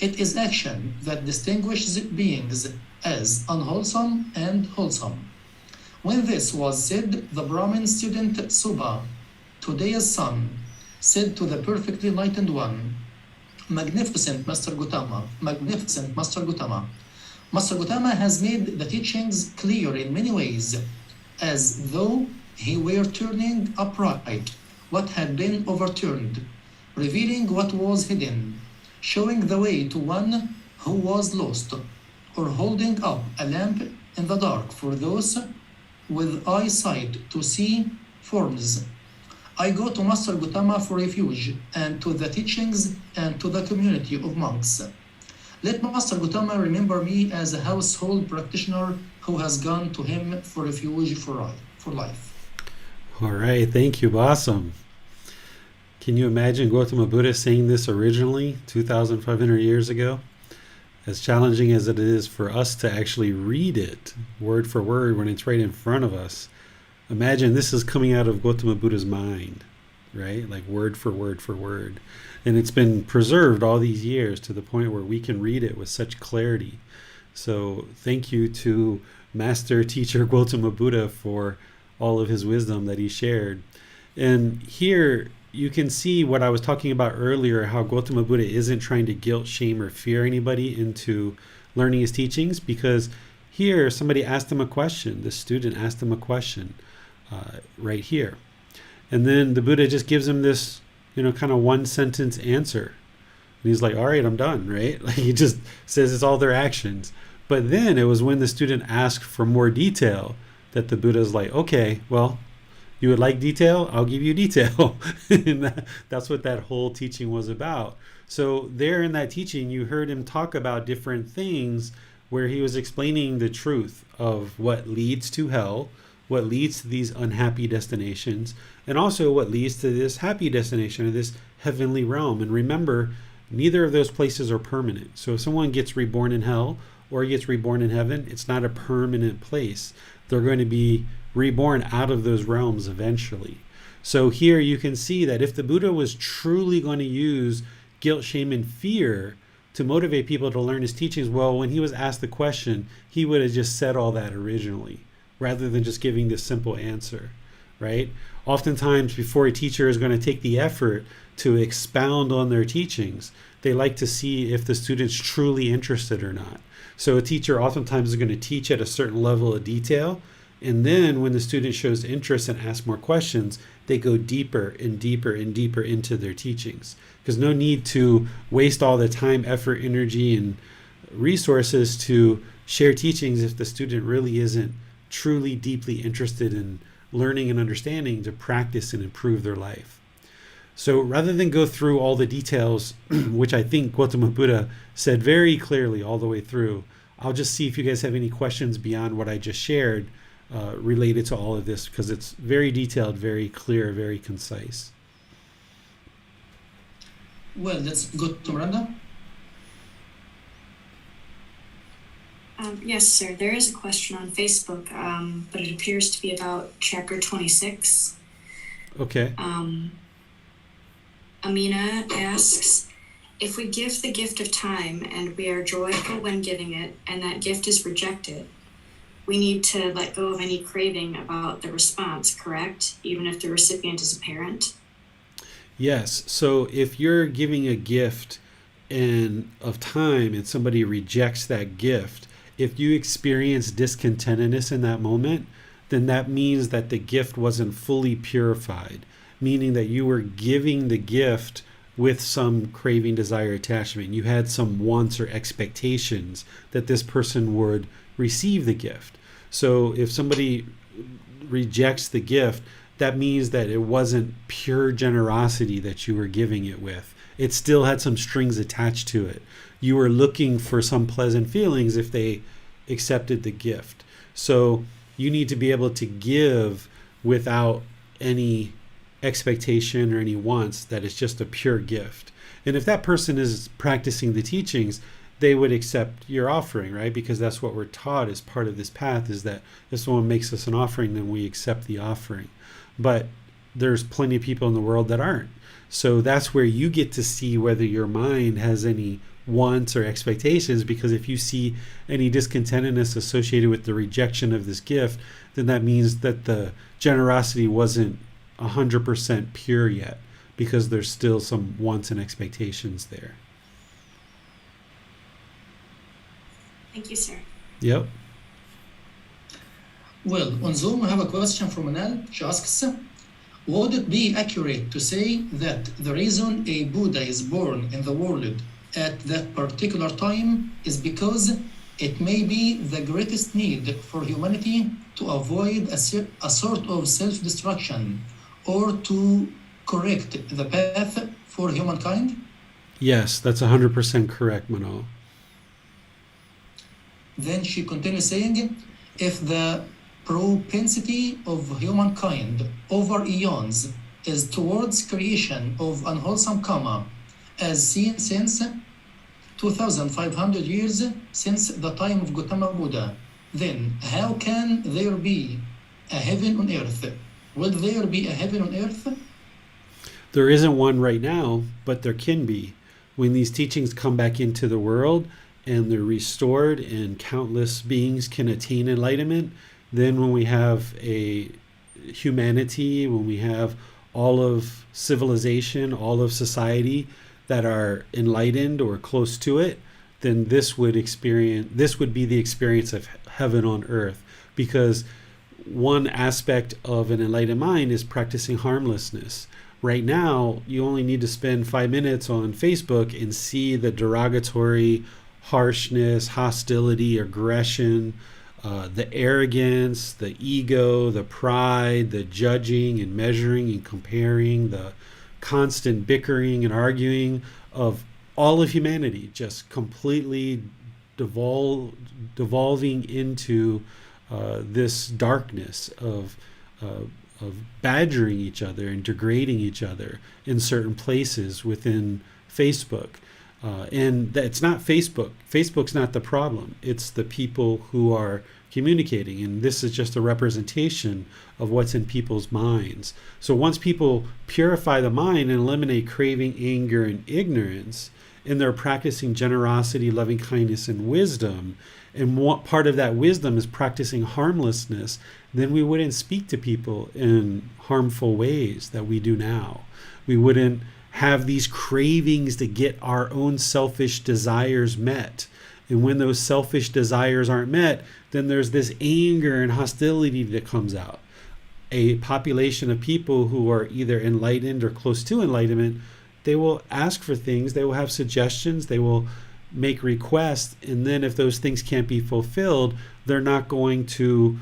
It is action that distinguishes beings as unwholesome and wholesome. When this was said, the Brahmin student Subha, Tudeya's son, said to the perfectly enlightened one, Magnificent Master Gotama, magnificent Master Gotama. Master Gotama has made the teachings clear in many ways, as though he were turning upright what had been overturned, revealing what was hidden, showing the way to one who was lost, or holding up a lamp in the dark for those with eyesight to see forms. I go to Master Gotama for refuge, and to the teachings, and to the community of monks. Let Master Gotama remember me as a household practitioner who has gone to him for refuge for life. All right, thank you, Awesome. Can you imagine Gautama Buddha saying this originally 2,500 years ago? As challenging as it is for us to actually read it word for word when it's right in front of us, imagine this is coming out of Gautama Buddha's mind, right? Like word for word for word. And it's been preserved all these years to the point where we can read it with such clarity. So thank you to Master Teacher Gautama Buddha for all of his wisdom that he shared. And here you can see what I was talking about earlier, how Gautama Buddha isn't trying to guilt, shame, or fear anybody into learning his teachings, because here somebody asked him a question. The student asked him a question right here. And then the Buddha just gives him this, kind of one sentence answer. And he's like, all right, I'm done, right? Like he just says it's all their actions. But then it was when the student asked for more detail that the Buddha's like, okay, well, you would like detail? I'll give you detail. And that's what that whole teaching was about. So there in that teaching, you heard him talk about different things where he was explaining the truth of what leads to hell, what leads to these unhappy destinations, and also what leads to this happy destination or this heavenly realm. And remember, neither of those places are permanent. So if someone gets reborn in hell or gets reborn in heaven, it's not a permanent place. They're going to be reborn out of those realms eventually. So here you can see that if the Buddha was truly going to use guilt, shame, and fear to motivate people to learn his teachings, well, when he was asked the question, he would have just said all that originally, rather than just giving this simple answer, right? Oftentimes, before a teacher is going to take the effort to expound on their teachings, they like to see if the student's truly interested or not. So a teacher oftentimes is going to teach at a certain level of detail, and then when the student shows interest and asks more questions, they go deeper and deeper and deeper into their teachings. Because no need to waste all the time, effort, energy, and resources to share teachings if the student really isn't truly deeply interested in learning and understanding to practice and improve their life. So rather than go through all the details, which I think Gautama Buddha said very clearly all the way through, I'll just see if you guys have any questions beyond what I just shared related to all of this, because it's very detailed, very clear, very concise. Well, let's go to Miranda. Yes, sir. There is a question on Facebook, but it appears to be about chapter 26. Okay. Amina asks, if we give the gift of time and we are joyful when giving it, and that gift is rejected, we need to let go of any craving about the response, correct? Even if the recipient is a parent? Yes. So if you're giving a gift of time and somebody rejects that gift, if you experience discontentedness in that moment, then that means that the gift wasn't fully purified, meaning that you were giving the gift with some craving, desire, attachment. You had some wants or expectations that this person would receive the gift. So if somebody rejects the gift, that means that it wasn't pure generosity that you were giving it with. It still had some strings attached to it. You were looking for some pleasant feelings if they accepted the gift. So you need to be able to give without any expectation or any wants, that it's just a pure gift. And if that person is practicing the teachings, they would accept your offering, right? Because that's what we're taught as part of this path, is that if someone makes us an offering, then we accept the offering. But there's plenty of people in the world that aren't. So that's where you get to see whether your mind has any wants or expectations, because if you see any discontentedness associated with the rejection of this gift, then that means that the generosity wasn't 100% pure yet, because there's still some wants and expectations there. Thank you, sir. Yep. Well, on Zoom, we have a question from Anal. She asks, would it be accurate to say that the reason a Buddha is born in the world at that particular time is because it may be the greatest need for humanity to avoid a sort of self-destruction or to correct the path for humankind? Yes, that's 100% correct, Manal. Then she continues saying, if the propensity of humankind over eons is towards creation of unwholesome karma, as seen since 2,500 years since the time of Gautama Buddha, then how can there be a heaven on earth? Will there be a heaven on earth? There isn't one right now, but there can be. When these teachings come back into the world and they're restored and countless beings can attain enlightenment, then when we have a humanity, when we have all of civilization, all of society that are enlightened or close to it, then this would be the experience of heaven on earth. Because one aspect of an enlightened mind is practicing harmlessness. Right now, you only need to spend 5 minutes on Facebook and see the derogatory harshness, hostility, aggression, the arrogance, the ego, the pride, the judging and measuring and comparing, the constant bickering and arguing of all of humanity, just completely devolving into this darkness of badgering each other and degrading each other in certain places within Facebook. And it's not Facebook. Facebook's not the problem. It's the people who are communicating. And this is just a representation of what's in people's minds. So once people purify the mind and eliminate craving, anger, and ignorance, and they're practicing generosity, loving kindness, and wisdom, and what part of that wisdom is practicing harmlessness, then we wouldn't speak to people in harmful ways that we do now. We wouldn't have these cravings to get our own selfish desires met. And when those selfish desires aren't met, then there's this anger and hostility that comes out. A population of people who are either enlightened or close to enlightenment, they will ask for things, they will have suggestions, they will make requests, and then if those things can't be fulfilled, they're not going to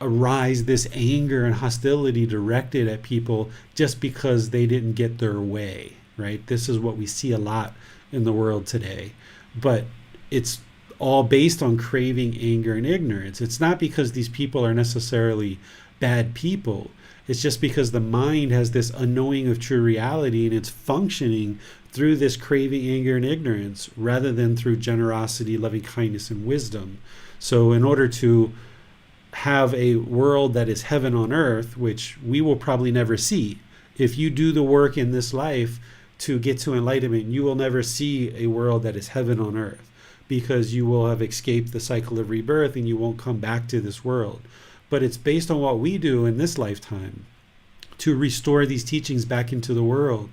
arise this anger and hostility directed at people just because they didn't get their way, right? This is what we see a lot in the world today. But it's all based on craving, anger, and ignorance. It's not because these people are necessarily bad people. It's just because the mind has this unknowing of true reality and it's functioning through this craving, anger, and ignorance rather than through generosity, loving kindness, and wisdom. So in order to have a world that is heaven on earth, which we will probably never see, if you do the work in this life to get to enlightenment, you will never see a world that is heaven on earth because you will have escaped the cycle of rebirth and you won't come back to this world. But it's based on what we do in this lifetime to restore these teachings back into the world,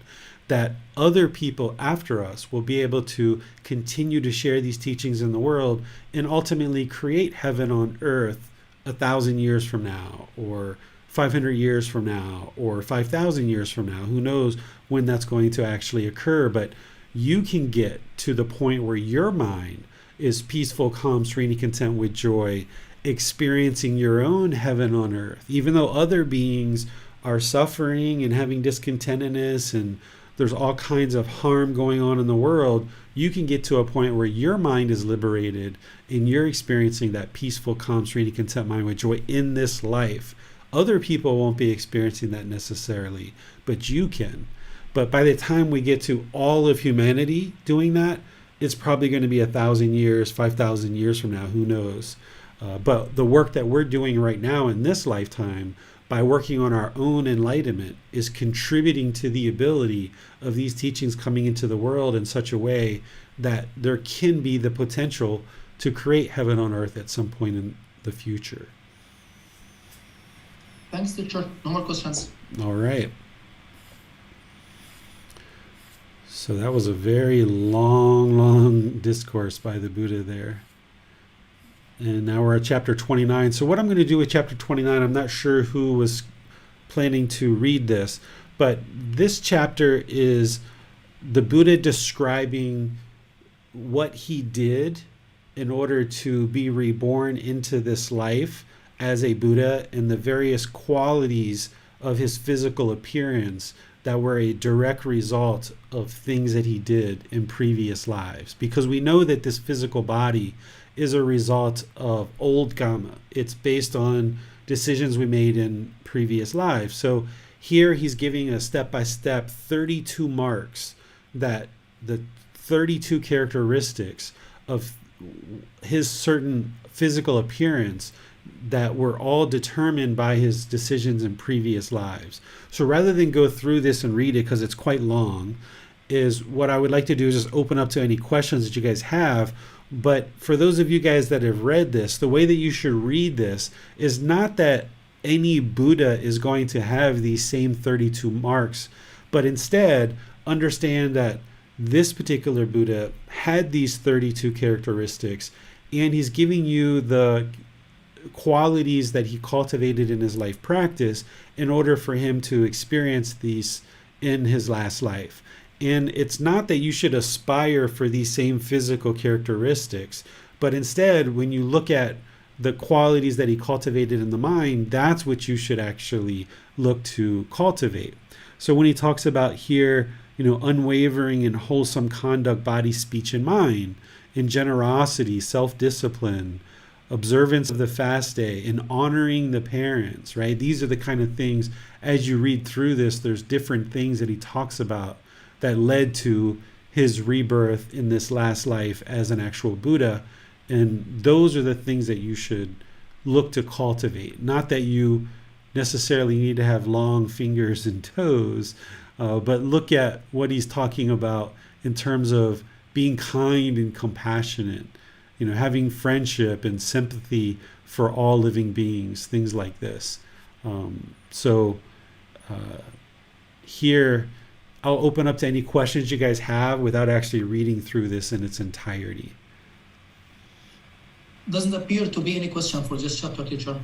that other people after us will be able to continue to share these teachings in the world and ultimately create heaven on earth 1,000 years from now, or 500 years from now, or 5,000 years from now. Who knows when that's going to actually occur? But you can get to the point where your mind is peaceful, calm, serene, content with joy, experiencing your own heaven on earth, even though other beings are suffering and having discontentedness and there's all kinds of harm going on in the world. You can get to a point where your mind is liberated and you're experiencing that peaceful, calm, serene, content mind with joy in this life. Other people won't be experiencing that necessarily, but you can. But by the time we get to all of humanity doing that, it's probably going to be 1,000 years, 5,000 years from now, who knows? But the work that we're doing right now in this lifetime, by working on our own enlightenment, is contributing to the ability of these teachings coming into the world in such a way that there can be the potential to create heaven on earth at some point in the future. Thanks, teacher. No more questions. All right. So that was a very long discourse by the Buddha there. And now we're at chapter 29. So what I'm going to do with chapter 29, I'm not sure who was planning to read this, but this chapter is the Buddha describing what he did in order to be reborn into this life as a Buddha, and the various qualities of his physical appearance that were a direct result of things that he did in previous lives. Because we know that this physical body is a result of old Kamma. It's based on decisions we made in previous lives. So here he's giving a step-by-step 32 marks, that the 32 characteristics of his certain physical appearance that were all determined by his decisions in previous lives. So rather than go through this and read it, because it's quite long, is what I would like to do is just open up to any questions that you guys have. But for those of you guys that have read this, the way that you should read this is not that any Buddha is going to have these same 32 marks, but instead understand that this particular Buddha had these 32 characteristics, and he's giving you the qualities that he cultivated in his life practice in order for him to experience these in his last life. And it's not that you should aspire for these same physical characteristics, but instead, when you look at the qualities that he cultivated in the mind, that's what you should actually look to cultivate. So when he talks about here, unwavering and wholesome conduct, body, speech, and mind, in generosity, self-discipline, observance of the fast day, and honoring the parents, right? These are the kind of things, as you read through this, there's different things that he talks about that led to his rebirth in this last life as an actual Buddha. And those are the things that you should look to cultivate. Not that you necessarily need to have long fingers and toes, but look at what he's talking about in terms of being kind and compassionate, having friendship and sympathy for all living beings, things like this. Here, I'll open up to any questions you guys have without actually reading through this in its entirety. Doesn't appear to be any question for this chapter, teacher.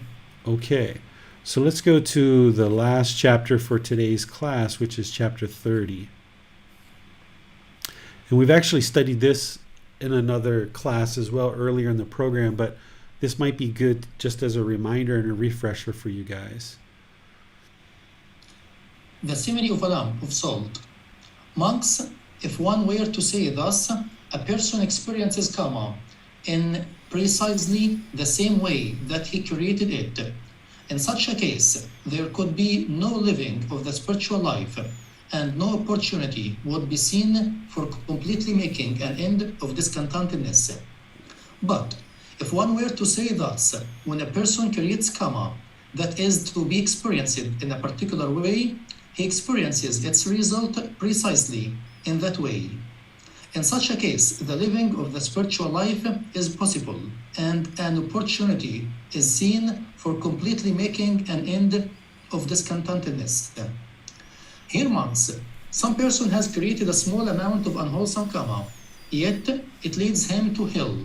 Okay, so let's go to the last chapter for today's class, which is chapter 30. And we've actually studied this in another class as well earlier in the program, but this might be good just as a reminder and a refresher for you guys. The simile of a lump of salt. Monks, if one were to say thus, a person experiences Kamma in precisely the same way that he created it. In such a case, there could be no living of the spiritual life, and no opportunity would be seen for completely making an end of discontentedness. But if one were to say thus, when a person creates Kamma that is to be experienced in a particular way, he experiences its result precisely in that way. In such a case, the living of the spiritual life is possible, and an opportunity is seen for completely making an end of discontentedness. Here, monks, some person has created a small amount of unwholesome Kamma, yet it leads him to hell,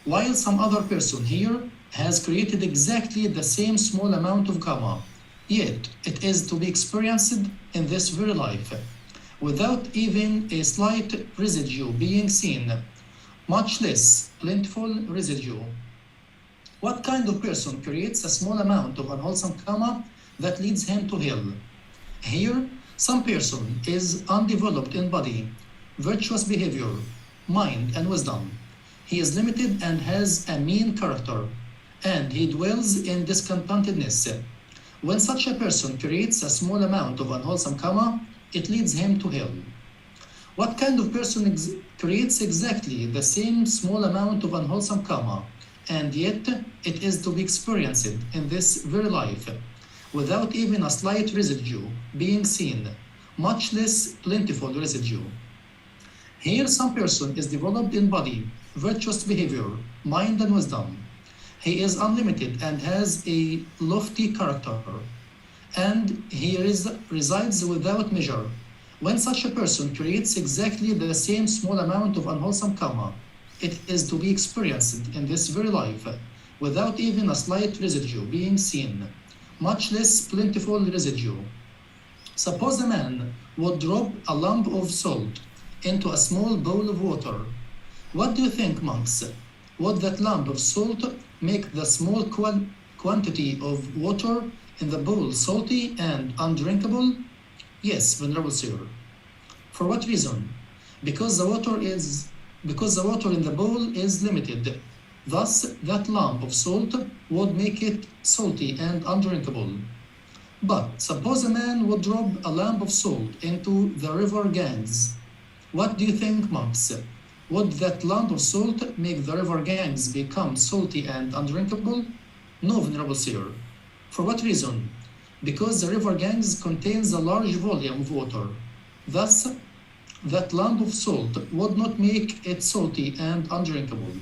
while some other person here has created exactly the same small amount of Kamma, yet it is to be experienced in this very life, without even a slight residue being seen, much less plentiful residue. What kind of person creates a small amount of unwholesome Kamma that leads him to hell? Here, some person is undeveloped in body, virtuous behavior, mind, and wisdom. He is limited and has a mean character, and he dwells in discontentedness. When such a person creates a small amount of unwholesome Kamma, it leads him to hell. What kind of person creates exactly the same small amount of unwholesome Kamma, and yet it is to be experienced in this very life, without even a slight residue being seen, much less plentiful residue? Here, some person is developed in body, virtuous behavior, mind, and wisdom. He is unlimited and has a lofty character, and he resides without measure. When such a person creates exactly the same small amount of unwholesome Kamma, it is to be experienced in this very life, without even a slight residue being seen, much less plentiful residue. Suppose a man would drop a lump of salt into a small bowl of water. What do you think, monks? Would that lump of salt make the small quantity of water in the bowl salty and undrinkable? Yes, Venerable Sir. For what reason? Because the water in the bowl is limited. Thus, that lump of salt would make it salty and undrinkable. But suppose a man would drop a lump of salt into the river Ganges. What do you think, monks? Would that lump of salt make the river Ganges become salty and undrinkable? No, Venerable Sir. For what reason? Because the river Ganges contains a large volume of water. Thus, that lump of salt would not make it salty and undrinkable.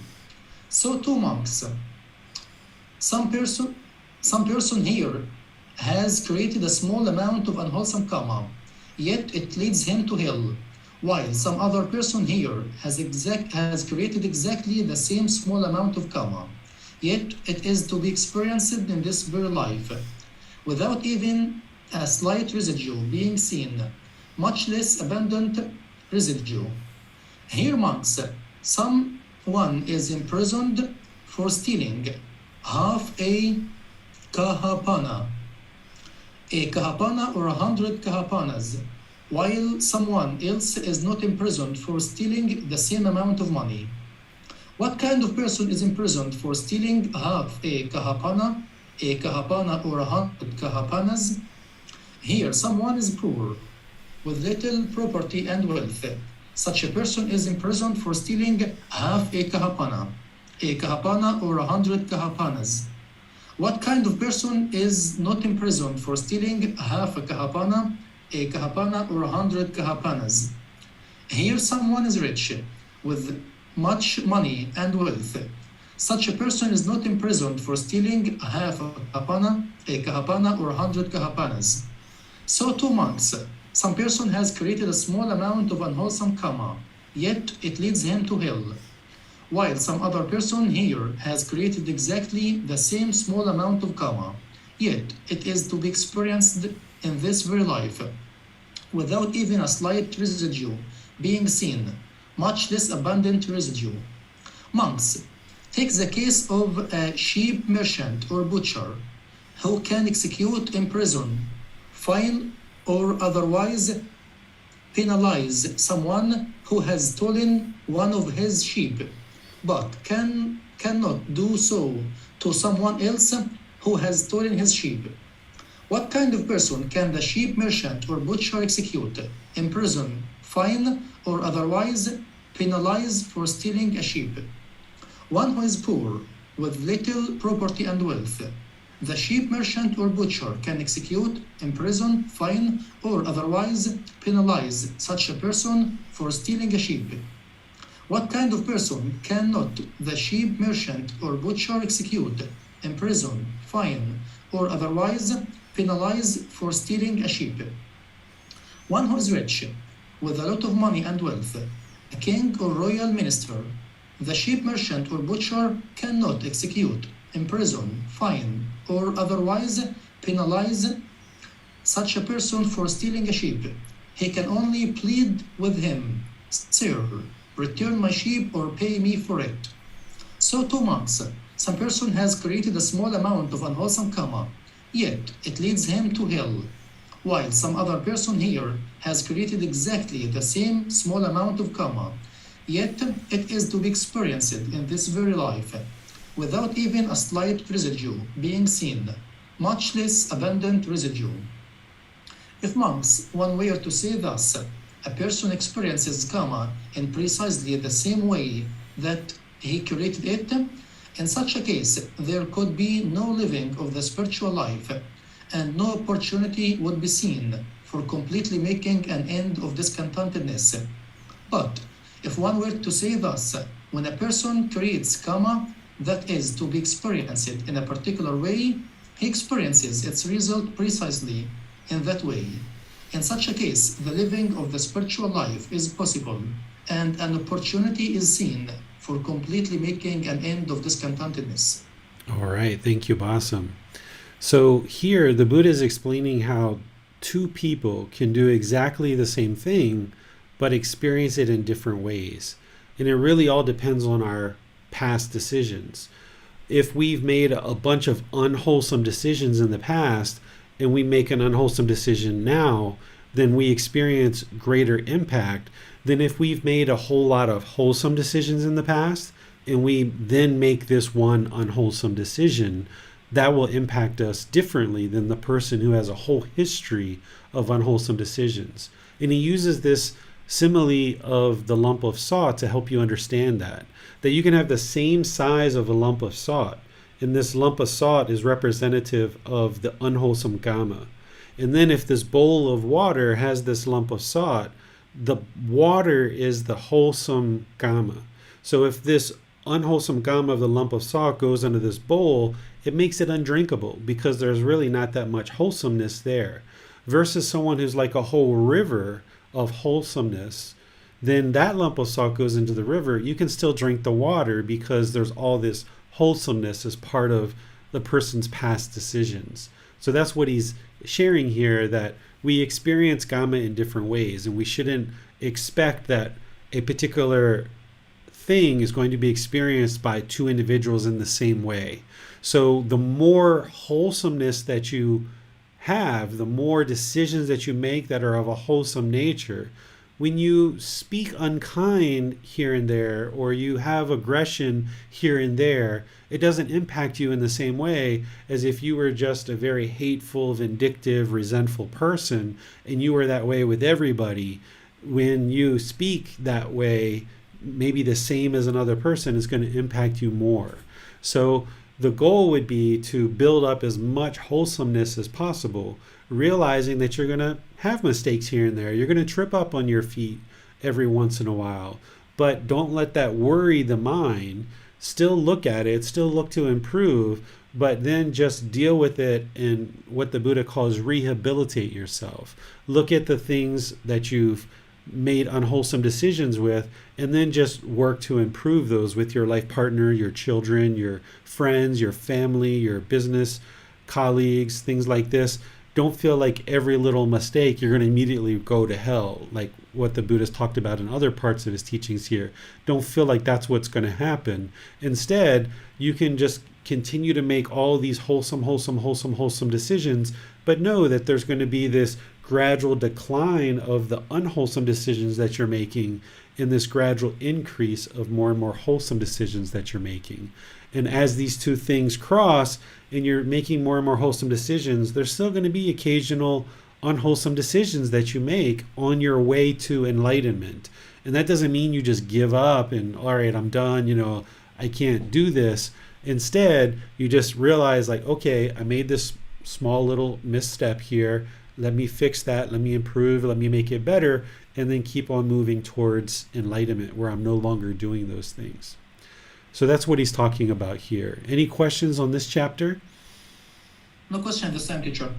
So too, monks. Some person here has created a small amount of unwholesome karma, yet it leads him to hell, while some other person here has created exactly the same small amount of karma, yet it is to be experienced in this very life, without even a slight residue being seen, much less abundant residue. Here, monks, someone is imprisoned for stealing half a kahapana or 100 kahapanas, while someone else is not imprisoned for stealing the same amount of money. What kind of person is imprisoned for stealing half a kahapana or 100 kahapanas? Here, someone is poor, with little property and wealth. Such a person is imprisoned for stealing half a kahapana or 100 kahapanas. What kind of person is not imprisoned for stealing half a kahapana or 100 kahapanas? Here someone is rich, with much money and wealth. Such a person is not imprisoned for stealing half a kahapana or 100 kahapanas. So too, monks, some person has created a small amount of unwholesome karma, yet it leads him to hell, while some other person here has created exactly the same small amount of karma, yet it is to be experienced in this very life, without even a slight residue being seen, much less abundant residue. Monks, take the case of a sheep merchant or butcher who can execute, imprison, fine, or otherwise penalize someone who has stolen one of his sheep, but cannot do so to someone else who has stolen his sheep. What kind of person can the sheep merchant or butcher execute, imprison, fine, or otherwise penalize for stealing a sheep? One who is poor, with little property and wealth. The sheep merchant or butcher can execute, imprison, fine, or otherwise penalize such a person for stealing a sheep. What kind of person cannot the sheep merchant or butcher execute, imprison, fine, or otherwise penalize for stealing a sheep? One who is rich, with a lot of money and wealth, a king or royal minister. The sheep merchant or butcher cannot execute, imprison, fine, or otherwise penalize such a person for stealing a sheep. He can only plead with him, "Sir, return my sheep or pay me for it." So too, monks, some person has created a small amount of unwholesome karma, yet it leads him to hell, while some other person here has created exactly the same small amount of karma, yet it is to be experienced in this very life, without even a slight residue being seen, much less abundant residue. If, monks, one were to say thus, a person experiences karma in precisely the same way that he created it, in such a case there could be no living of the spiritual life, and no opportunity would be seen for completely making an end of discontentedness. But if one were to say thus, when a person creates karma that is to be experienced in a particular way, he experiences its result precisely in that way. In such a case, the living of the spiritual life is possible, and an opportunity is seen for completely making an end of discontentedness. All right, thank you, Basam. So here the Buddha is explaining how two people can do exactly the same thing, but experience it in different ways. And it really all depends on our past decisions. If we've made a bunch of unwholesome decisions in the past and we make an unwholesome decision now, then we experience greater impact than if we've made a whole lot of wholesome decisions in the past and we then make this one unwholesome decision. That will impact us differently than the person who has a whole history of unwholesome decisions. And he uses this simile of the lump of salt to help you understand that you can have the same size of a lump of salt, and this lump of salt is representative of the unwholesome Kamma. And then if this bowl of water has this lump of salt, the water is the wholesome Kamma. So if this unwholesome Kamma of the lump of salt goes into this bowl, it makes it undrinkable because there's really not that much wholesomeness there. Versus someone who's like a whole river of wholesomeness, then that lump of salt goes into the river. You can still drink the water because there's all this wholesomeness as part of the person's past decisions. So that's what he's sharing here, that we experience Kamma in different ways, and we shouldn't expect that a particular thing is going to be experienced by two individuals in the same way. So the more wholesomeness that you have, the more decisions that you make that are of a wholesome nature, when you speak unkind here and there, or you have aggression here and there, it doesn't impact you in the same way as if you were just a very hateful, vindictive, resentful person, and you were that way with everybody. When you speak that way, maybe the same as another person, is going to impact you more. So the goal would be to build up as much wholesomeness as possible, realizing that you're going to have mistakes here and there. You're going to trip up on your feet every once in a while, but don't let that worry the mind. Still look at it, still look to improve, but then just deal with it and what the Buddha calls rehabilitate yourself. Look at the things that you've made unwholesome decisions with, and then just work to improve those with your life partner, your children, your friends, your family, your business colleagues, things like this. Don't feel like every little mistake you're going to immediately go to hell, like what the Buddha's talked about in other parts of his teachings here. Don't feel like that's what's going to happen. Instead, you can just continue to make all these wholesome decisions, but know that there's going to be this gradual decline of the unwholesome decisions that you're making, and this gradual increase of more and more wholesome decisions that you're making. And as these two things cross and you're making more and more wholesome decisions, there's still going to be occasional unwholesome decisions that you make on your way to enlightenment. And that doesn't mean you just give up and, all right, I'm done, I can't do this. Instead, you just realize, like, okay, I made this small little misstep here. Let me fix that. Let me improve. Let me make it better. And then keep on moving towards enlightenment, where I'm no longer doing those things. So that's what he's talking about here. Any questions on this chapter? No question this time, teacher.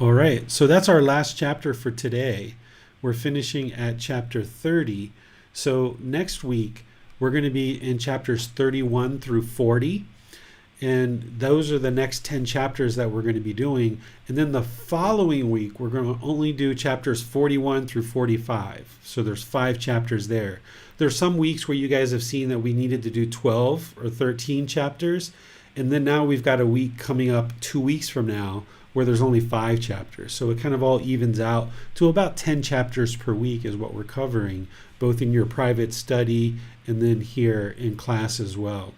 All right. So that's our last chapter for today. We're finishing at chapter 30. So next week, we're going to be in chapters 31 through 40. And those are the next 10 chapters that we're going to be doing. And then the following week, we're going to only do chapters 41 through 45. So there's 5 chapters there. There's some weeks where you guys have seen that we needed to do 12 or 13 chapters. And then now we've got a week coming up 2 weeks from now where there's only 5 chapters. So it kind of all evens out to about 10 chapters per week is what we're covering, both in your private study and then here in class as well.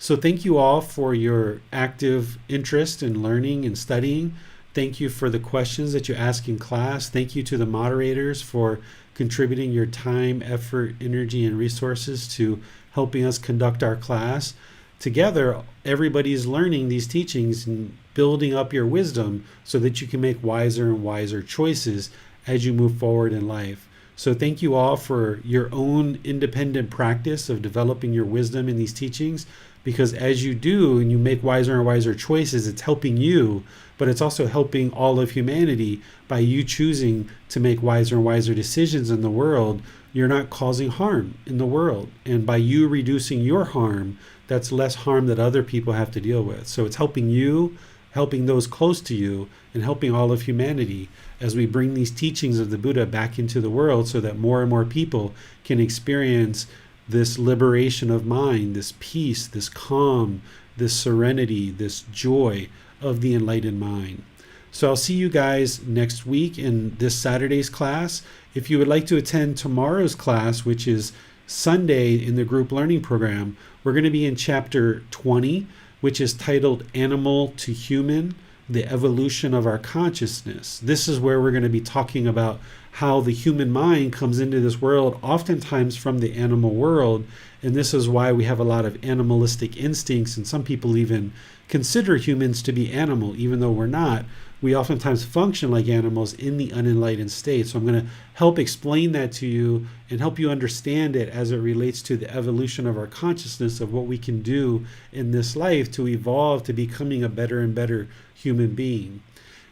So thank you all for your active interest in learning and studying. Thank you for the questions that you ask in class. Thank you to the moderators for contributing your time, effort, energy, and resources to helping us conduct our class. Together, everybody's learning these teachings and building up your wisdom so that you can make wiser and wiser choices as you move forward in life. So thank you all for your own independent practice of developing your wisdom in these teachings, because as you do and you make wiser and wiser choices, it's helping you, but it's also helping all of humanity by you choosing to make wiser and wiser decisions in the world you're not causing harm in the world. And by you reducing your harm, that's less harm that other people have to deal with. So it's helping you, helping those close to you, and helping all of humanity as we bring these teachings of the Buddha back into the world so that more and more people can experience this liberation of mind, this peace, this calm, this serenity, this joy of the enlightened mind. So I'll see you guys next week in this Saturday's class. If you would like to attend tomorrow's class, which is Sunday in the group learning program, we're going to be in chapter 20, which is titled Animal to Human, the Evolution of Our Consciousness. This is where we're going to be talking about how the human mind comes into this world, oftentimes from the animal world, and this is why we have a lot of animalistic instincts, and some people even consider humans to be animal, even though we're not. We oftentimes function like animals in the unenlightened state. So I'm going to help explain that to you and help you understand it as it relates to the evolution of our consciousness, of what we can do in this life to evolve to becoming a better and better human being.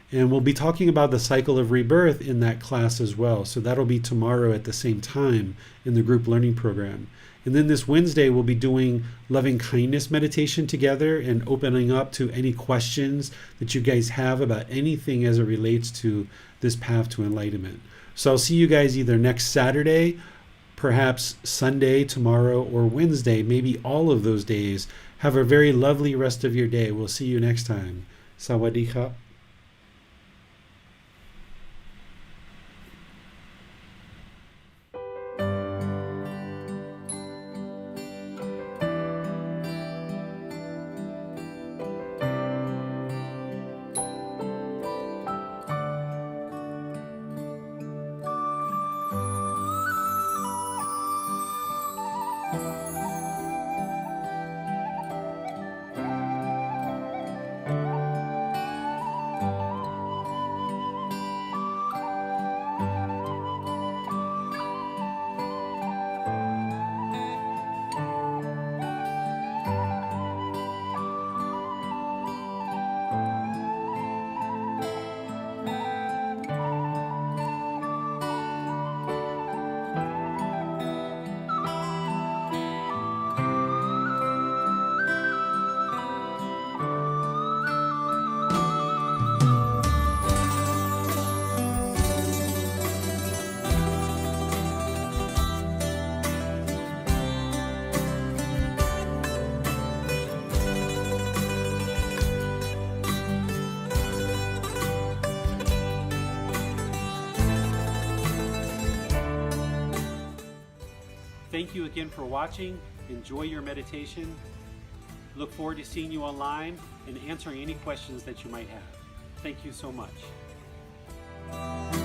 And we'll be talking about the cycle of rebirth in that class as well. So that'll be tomorrow at the same time in the group learning program. And then this Wednesday, we'll be doing loving kindness meditation together and opening up to any questions that you guys have about anything as it relates to this path to enlightenment. So I'll see you guys either next Saturday, perhaps Sunday, tomorrow, or Wednesday, maybe all of those days. Have a very lovely rest of your day. We'll see you next time. Sawadee ka. Thank you again for watching. Enjoy your meditation. Look forward to seeing you online and answering any questions that you might have. Thank you so much.